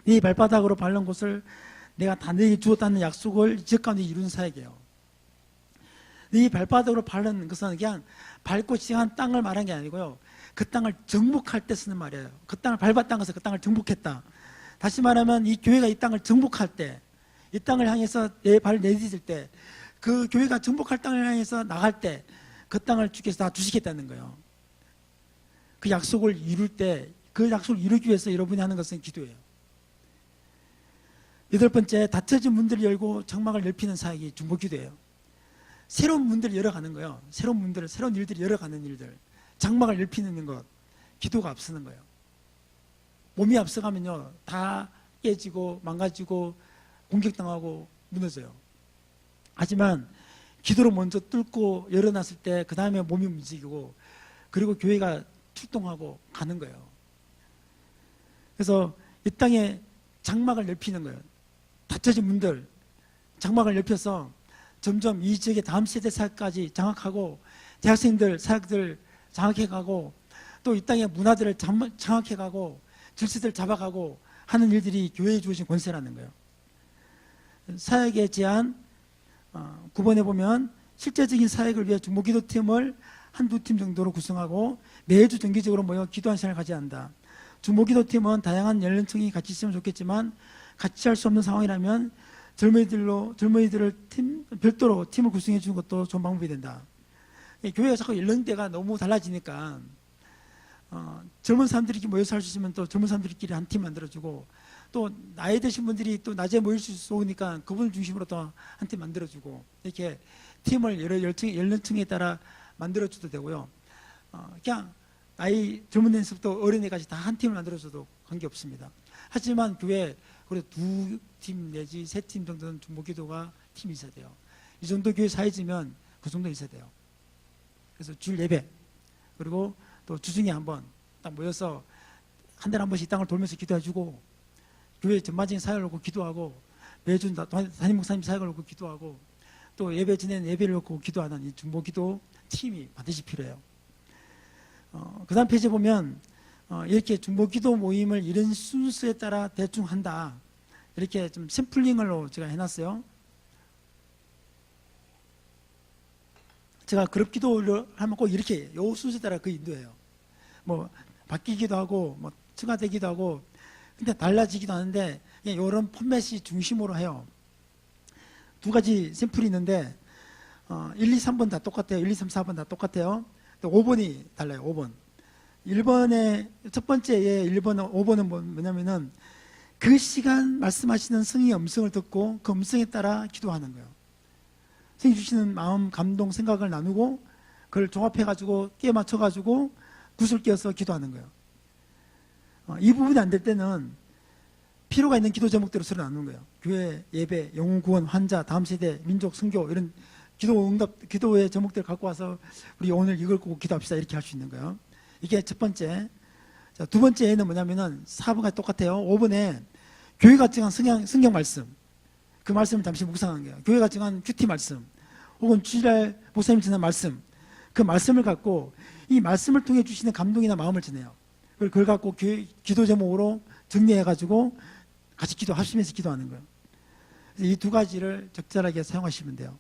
S1: 네 발바닥으로 밟는 곳을 내가 다 너에게 주었다는 약속을 지역 가운데 이루는 사역이에요. 네 발바닥으로 밟는 것은 그냥 밟고 지나간 땅을 말한 게 아니고요. 그 땅을 정복할 때 쓰는 말이에요. 그 땅을 밟았다는 것은 그 땅을 정복했다. 다시 말하면 이 교회가 이 땅을 정복할 때, 이 땅을 향해서 내 발을 내딛을 때, 그 교회가 정복할 땅을 향해서 나갈 때 그 땅을 주께서 다 주시겠다는 거예요. 그 약속을 이룰 때, 그 약속을 이루기 위해서 여러분이 하는 것은 기도예요. 8번째, 닫혀진 문들을 열고 장막을 넓히는 사역이 중보기도예요. 새로운 문들을 열어가는 거예요. 새로운 일들을 열어가는 일들. 장막을 넓히는 것, 기도가 앞서는 거예요. 몸이 앞서가면요, 다 깨지고 망가지고 공격당하고 무너져요. 하지만 기도로 먼저 뚫고 열어놨을 때 그 다음에 몸이 움직이고 그리고 교회가 출동하고 가는 거예요. 그래서 이 땅에 장막을 넓히는 거예요. 닫혀진 문들, 장막을 넓혀서 점점 이 지역의 다음 세대 사역까지 장악하고 대학생들, 사역들 장악해가고 또 이 땅의 문화들을 장악해가고 질서들 잡아가고 하는 일들이 교회에 주어진 권세라는 거예요. 사역의 제안 9번에 보면 실제적인 사역을 위해 중보기도팀을 한두 팀 정도로 구성하고 매주 정기적으로 모여 기도하는 시간을 가져야 한다. 중보기도팀은 다양한 연령층이 같이 있으면 좋겠지만 같이 할 수 없는 상황이라면 젊은이들을 별도로 팀을 구성해 주는 것도 좋은 방법이 된다. 교회가 자꾸 연령대가 너무 달라지니까 젊은 사람들이 이렇게 모여서 할 수 있으면 또 젊은 사람들끼리 한 팀 만들어주고 또 나이 드신 분들이 또 낮에 모일 수 있으니까 그분을 중심으로 또 한 팀 만들어주고 이렇게 팀을 여러 연령층에 따라 만들어줘도 되고요. 그냥 나이 젊은 애에서부터 어린애까지 다 한 팀을 만들어줘도 관계없습니다. 하지만 교회에 그래도 2팀 내지 3팀 정도는 중보기도가 팀이 있어야 돼요. 이 정도 교회 사이즈면 그 정도 있어야 돼요. 그래서 주일 예배 그리고 또 주중에 한번 딱 모여서 한 달에 한 번씩 이 땅을 돌면서 기도해주고 교회 전반적인 사역을 놓고 기도하고 매주 담임 목사님 사역을 놓고 기도하고 또 예배 지낸 예배를 놓고 기도하는 이 중보기도 팀이 반드시 필요해요. 그 다음 페이지에 보면 이렇게 중보기도 모임을 이런 순서에 따라 대충 한다, 이렇게 좀 샘플링으로 제가 해놨어요. 제가 그룹 기도를 하면 꼭 이렇게 요 순서에 따라 그 인도해요. 뭐 바뀌기도 하고 뭐 추가되기도 하고 근데 달라지기도 하는데 이런 포맷이 중심으로 해요. 두 가지 샘플이 있는데 1, 2, 3번 다 똑같아요. 1, 2, 3, 4번 다 똑같아요. 5번이 달라요. 5번. 1번의 첫 번째에 1번, 5번은 뭐냐면은 그 시간 말씀하시는 성령의 음성을 듣고 그 음성에 따라 기도하는 거예요. 성령이 주시는 마음, 감동, 생각을 나누고 그걸 종합해가지고 끼워 맞춰가지고 구슬 끼워서 기도하는 거예요. 이 부분이 안 될 때는 필요가 있는 기도 제목대로 서로 나누는 거예요. 교회, 예배, 영혼 구원, 환자, 다음 세대, 민족, 선교 이런 기도 응답, 기도의 제목들을 갖고 와서 우리 오늘 이걸 꼭 기도합시다 이렇게 할 수 있는 거예요. 이게 첫 번째. 자, 두 번째는 뭐냐면은 4번과 똑같아요. 5번에 교회가 정한 성경 말씀, 그 말씀을 잠시 묵상하는 거예요. 교회가 정한 큐티 말씀 혹은 주일날 목사님 전한 말씀, 그 말씀을 갖고 이 말씀을 통해 주시는 감동이나 마음을 전해요. 그걸 갖고 기도 제목으로 정리해가지고 같이 기도하시면서 기도하는 거예요. 이 두 가지를 적절하게 사용하시면 돼요.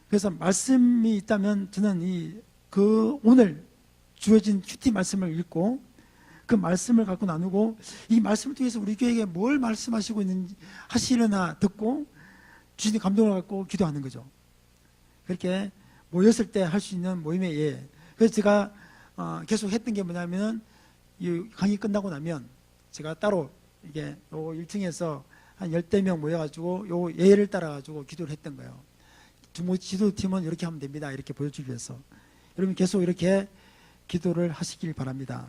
S1: 그래서 말씀이 있다면 저는 오늘 주어진 큐티 말씀을 읽고 그 말씀을 갖고 나누고 이 말씀을 통해서 우리 교회에게 뭘 말씀하시고 있는지 하시려나 듣고 주시는 감동을 갖고 기도하는 거죠. 그렇게 모였을 때 할 수 있는 모임의 예. 그래서 제가 계속 했던 게 뭐냐면은 이 강의 끝나고 나면 제가 따로 이게 요 1층에서 한 10대 명 모여가지고 요 예를 따라가지고 기도를 했던 거예요. 지도팀은 이렇게 하면 됩니다. 이렇게 보여주기 위해서. 여러분 계속 이렇게 기도를 하시길 바랍니다.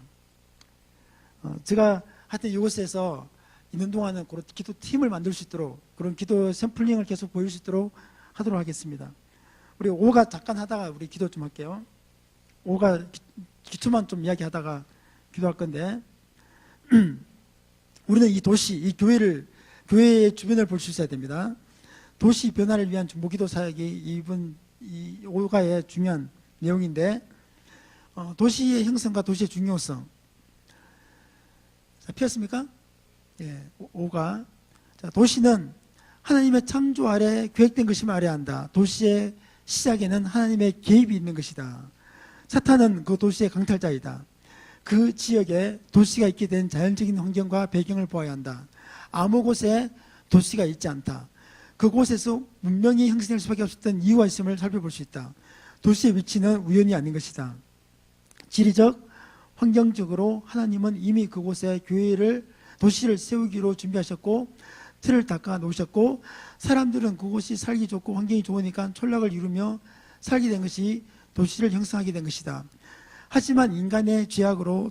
S1: 제가 하여튼 이곳에서 있는 동안은 그런 기도팀을 만들 수 있도록 그런 기도 샘플링을 계속 보일 수 있도록 하도록 하겠습니다. 우리 5가 잠깐 하다가 우리 기도 좀 할게요. 5가 기초만 좀 이야기하다가 기도할 건데 우리는 이 도시, 이 교회의 주변을 볼 수 있어야 됩니다. 도시 변화를 위한 중보기도 사역이 이 5가의 중요한 내용인데 도시의 형성과 도시의 중요성. 자, 피었습니까? 예, 5가. 자, 도시는 하나님의 창조 아래 계획된 것임을 알아야 한다. 도시의 시작에는 하나님의 개입이 있는 것이다. 사탄은 그 도시의 강탈자이다. 그 지역에 도시가 있게 된 자연적인 환경과 배경을 보아야 한다. 아무 곳에 도시가 있지 않다. 그곳에서 문명이 형성될 수밖에 없었던 이유가 있음을 살펴볼 수 있다. 도시의 위치는 우연이 아닌 것이다. 지리적, 환경적으로 하나님은 이미 그곳에 도시를 세우기로 준비하셨고 틀을 닦아 놓으셨고 사람들은 그곳이 살기 좋고 환경이 좋으니까 촌락을 이루며 살게 된 것이 도시를 형성하게 된 것이다. 하지만 인간의 죄악으로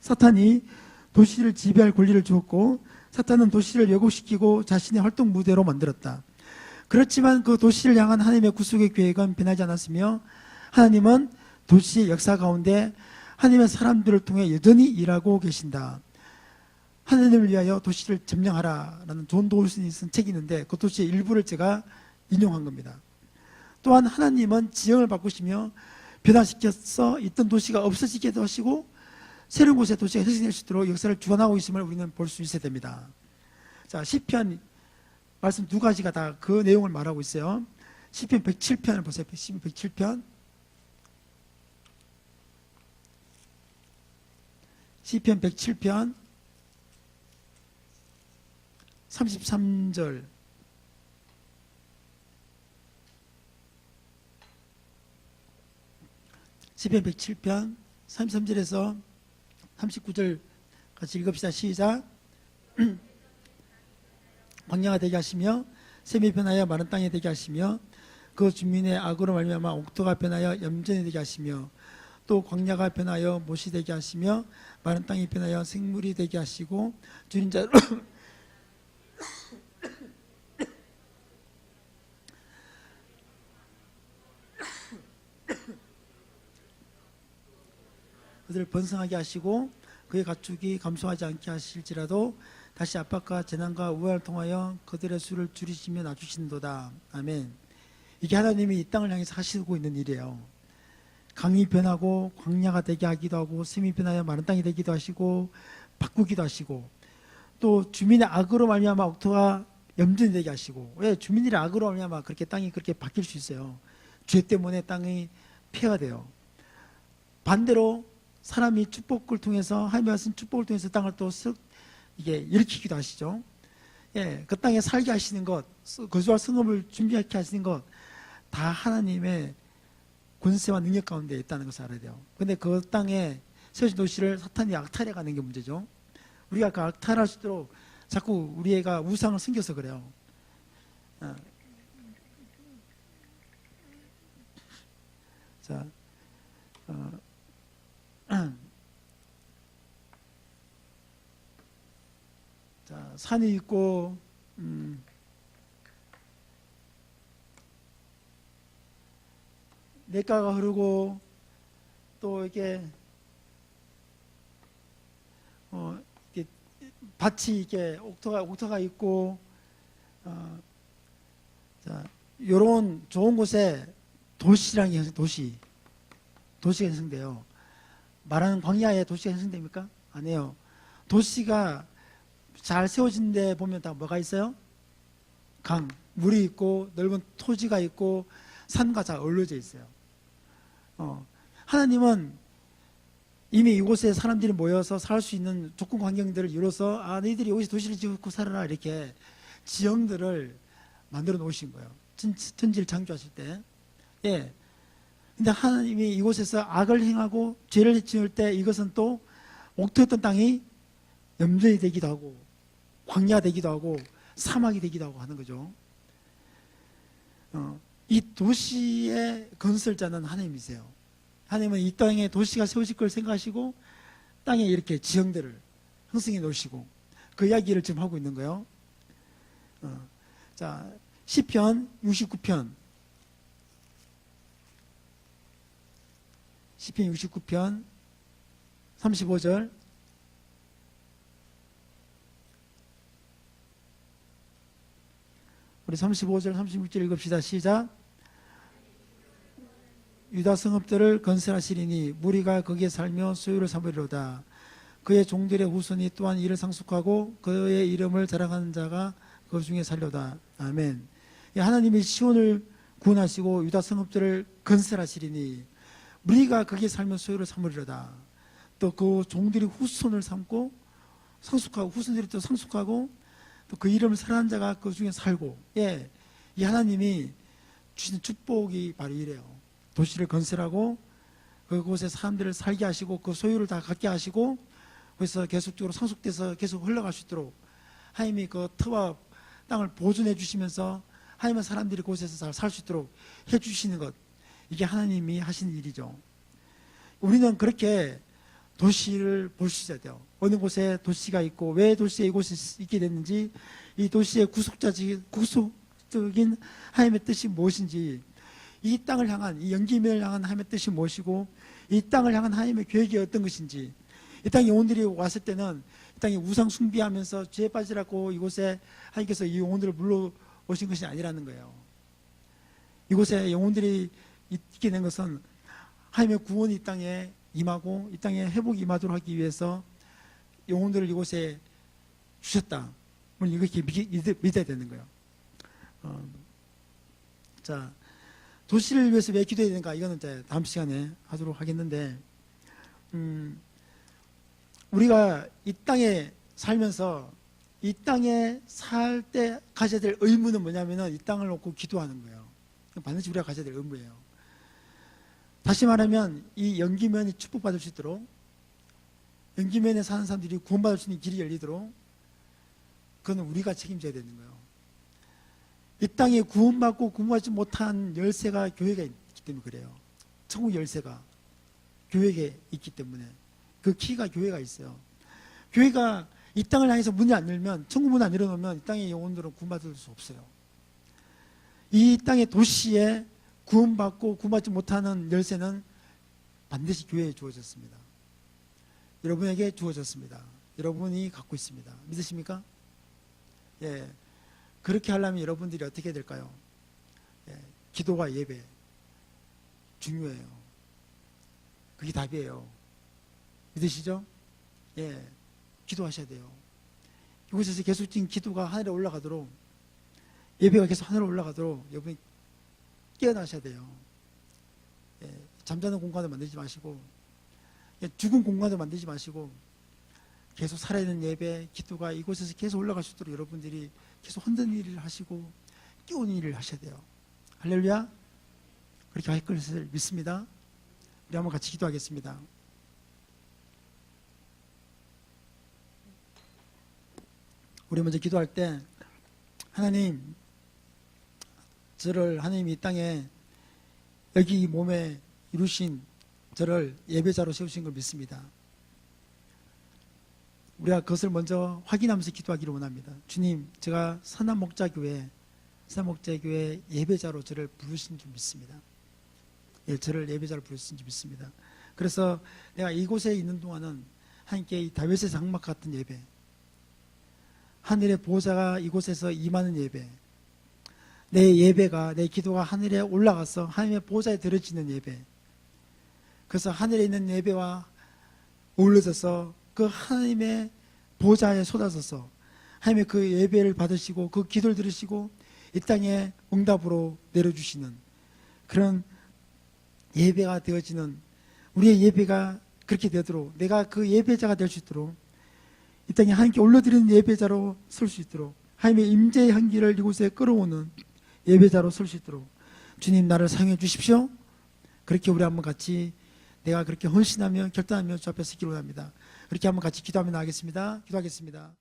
S1: 사탄이 도시를 지배할 권리를 주었고 사탄은 도시를 왜곡시키고 자신의 활동 무대로 만들었다. 그렇지만 그 도시를 향한 하나님의 구속의 계획은 변하지 않았으며 하나님은 도시의 역사 가운데 하나님의 사람들을 통해 여전히 일하고 계신다. 하나님을 위하여 도시를 점령하라라는 존 도울슨이 쓴 책이 있는데 그 도시의 일부를 제가 인용한 겁니다. 또한 하나님은 지형을 바꾸시며 변화시켜서 있던 도시가 없어지게도 하시고 새로운 곳에 도시가 형성될 수 있도록 역사를 주관하고 있음을 우리는 볼 수 있어야 됩니다. 자, 시편 말씀 두 가지가 다 그 내용을 말하고 있어요. 시편 107편을 보세요. 시편 107편. 시편 107편 33절. 시편 107편 33절에서 39절 같이 읽읍시다. 시작. 광야가 되게 하시며 샘이 변하여 마른 땅에 되게 하시며 그 주민의 악으로 말미암아 옥토가 변하여 염전이 되게 하시며 또 광야가 변하여 못이 되게 하시며 마른 땅이 변하여 생물이 되게 하시고 줄인 자로 그들을 번성하게 하시고 그의 가축이 감소하지 않게 하실지라도 다시 압박과 재난과 우환을 통하여 그들의 수를 줄이시며 낮추신도다. 아멘. 이게 하나님이 이 땅을 향해서 하시고 있는 일이에요. 강이 변하고 광야가 되게 하기도 하고, 샘이 변하여 마른 땅이 되기도 하시고, 바꾸기도 하시고, 또 주민의 악으로 말미암아 옥토가 염전이 되게 하시고. 왜? 주민들의 악으로 말미암아 그렇게 땅이 그렇게 바뀔 수 있어요. 죄 때문에 땅이 폐가 돼요. 반대로 사람이 축복을 통해서, 하나님의 말씀 축복을 통해서 땅을 또 이게 일으키기도 하시죠. 예, 그 땅에 살게 하시는 것, 거주할 성읍을 준비하게 하시는 것, 다 하나님의 권세와 능력 가운데 있다는 것을 알아야 돼요. 근데 그 땅에 세워진 도시를 사탄이 악탈해 가는 게 문제죠. 우리가 그 악탈할 수 있도록 자꾸 우리 애가 우상을 숨겨서 그래요. 자, 자, 산이 있고, 냇가가 흐르고, 또 이렇게, 이렇게 밭이 이렇게 옥토가 있고, 자, 요런 좋은 곳에 도시라는 게 도시가 형성돼요. 말하는 광야에 도시가 형성됩니까? 아니에요. 도시가 잘 세워진 데 보면 다 뭐가 있어요? 강, 물이 있고, 넓은 토지가 있고, 산과 잘 어울려져 있어요. 하나님은 이미 이곳에 사람들이 모여서 살 수 있는 조건 환경들을 이뤄서, 아, 너희들이 여기서 도시를 짓고 살아라, 이렇게 지형들을 만들어 놓으신 거예요. 천지를 창조하실 때. 예. 근데 하나님이 이곳에서 악을 행하고 죄를 지을 때 이것은 또 옥토였던 땅이 염전이 되기도 하고, 광야 되기도 하고, 사막이 되기도 하고 하는 거죠. 이 도시의 건설자는 하나님이세요. 하나님은 이 땅에 도시가 세워질 걸 생각하시고 땅에 이렇게 지형들을 형성해 놓으시고 그 이야기를 지금 하고 있는 거예요. 자, 시편 69편. 시편 69편 35절. 우리 35절 36절 읽읍시다. 시작. 유다 성읍들을 건설하시리니 무리가 거기에 살며 소유를 삼으리로다. 그의 종들의 후손이 또한 이를 상속하고 그의 이름을 자랑하는 자가 그 중에 살려다. 아멘. 하나님이 시온을 구원하시고 유다 성읍들을 건설하시리니 무리가 거기에 살며 소유를 삼으리로다. 또 그 종들이 후손을 삼고 상속하고, 후손들이 또 상속하고, 또 그 이름을 사랑하는 자가 그 중에 살고. 예, 이 하나님이 주신 축복이 바로 이래요. 도시를 건설하고 그곳에 사람들을 살게 하시고 그 소유를 다 갖게 하시고, 그래서 계속적으로 상속돼서 계속 흘러갈 수 있도록 하나님이 그 터와 땅을 보존해 주시면서 하나님의 사람들이 그곳에서 잘 살 수 있도록 해주시는 것, 이게 하나님이 하신 일이죠. 우리는 그렇게 도시를 볼 수 있어야 돼요. 어느 곳에 도시가 있고 왜 도시에 이곳이 있게 됐는지, 이 도시의 구속적인 하나님의 뜻이 무엇인지, 이 땅을 향한, 이 연기면을 향한 하나님의 뜻이 무엇이고, 이 땅을 향한 하나님의 계획이 어떤 것인지. 이 땅에 영혼들이 왔을 때는 이 땅에 우상 숭배하면서 죄에 빠지라고 이곳에 하나님께서 이 영혼들을 불러오신 것이 아니라는 거예요. 이곳에 영혼들이 있게 된 것은 하나님의 구원이 이 땅에 임하고 이 땅에 회복이 임하도록 하기 위해서 영혼들을 이곳에 주셨다. 이렇게 믿어야 되는 거예요. 자, 도시를 위해서 왜 기도해야 되는가? 이거는 이제 다음 시간에 하도록 하겠는데, 우리가 이 땅에 살면서 이 땅에 살 때 가져야 될 의무는 뭐냐면은 이 땅을 놓고 기도하는 거예요. 반드시 우리가 가져야 될 의무예요. 다시 말하면 이 연기면이 축복받을 수 있도록, 연기면에 사는 사람들이 구원받을 수 있는 길이 열리도록, 그건 우리가 책임져야 되는 거예요. 이 땅에 구원받고 구원받지 못한 열쇠가 교회가 있기 때문에 그래요. 천국 열쇠가 교회에 있기 때문에, 그 키가 교회가 있어요. 교회가 이 땅을 향해서 문을 안 열면, 천국 문을 안 열어놓으면 이 땅의 영혼들은 구원받을 수 없어요. 이 땅의 도시에 구원받고 구원받지 못하는 열쇠는 반드시 교회에 주어졌습니다. 여러분에게 주어졌습니다. 여러분이 갖고 있습니다. 믿으십니까? 예. 그렇게 하려면 여러분들이 어떻게 될까요? 예. 기도와 예배 중요해요. 그게 답이에요. 믿으시죠? 예, 기도하셔야 돼요. 이곳에서 계속적인 기도가 하늘에 올라가도록, 예배가 계속 하늘에 올라가도록 여러분이 깨어나셔야 돼요. 예, 잠자는 공간을 만들지 마시고, 예, 죽은 공간을 만들지 마시고, 계속 살아있는 예배, 기도가 이곳에서 계속 올라갈 수 있도록 여러분들이 계속 흔드는 일을 하시고 깨우는 일을 하셔야 돼요. 할렐루야. 그렇게 할 것을 믿습니다. 우리 한번 같이 기도하겠습니다. 우리 먼저 기도할 때, 하나님, 저를 하나님이 이 땅에 여기 이 몸에 이루신 저를 예배자로 세우신 걸 믿습니다. 우리가 그것을 먼저 확인하면서 기도하기를 원합니다. 주님, 제가 선한목자교회 예배자로 저를 부르신 줄 믿습니다. 예, 저를 예배자로 부르신 줄 믿습니다. 그래서 내가 이곳에 있는 동안은 하나님께 이 다윗의 장막 같은 예배, 하늘의 보호자가 이곳에서 임하는 예배, 내 예배가, 내 기도가 하늘에 올라가서 하나님의 보호자에 들어지는 예배, 그래서 하늘에 있는 예배와 어울려져서 그 하나님의 보좌에 쏟아져서 하나님의 그 예배를 받으시고 그 기도를 들으시고 이 땅에 응답으로 내려주시는 그런 예배가 되어지는, 우리의 예배가 그렇게 되도록, 내가 그 예배자가 될 수 있도록, 이 땅에 하나님께 올려드리는 예배자로 설 수 있도록, 하나님의 임재의 향기를 이곳에 끌어오는 예배자로 설 수 있도록 주님 나를 사용해 주십시오. 그렇게 우리 한번 같이, 내가 그렇게 헌신하며 결단하며 주 앞에 서기로 합니다. 그렇게 한번 같이 기도하며 나가겠습니다. 기도하겠습니다.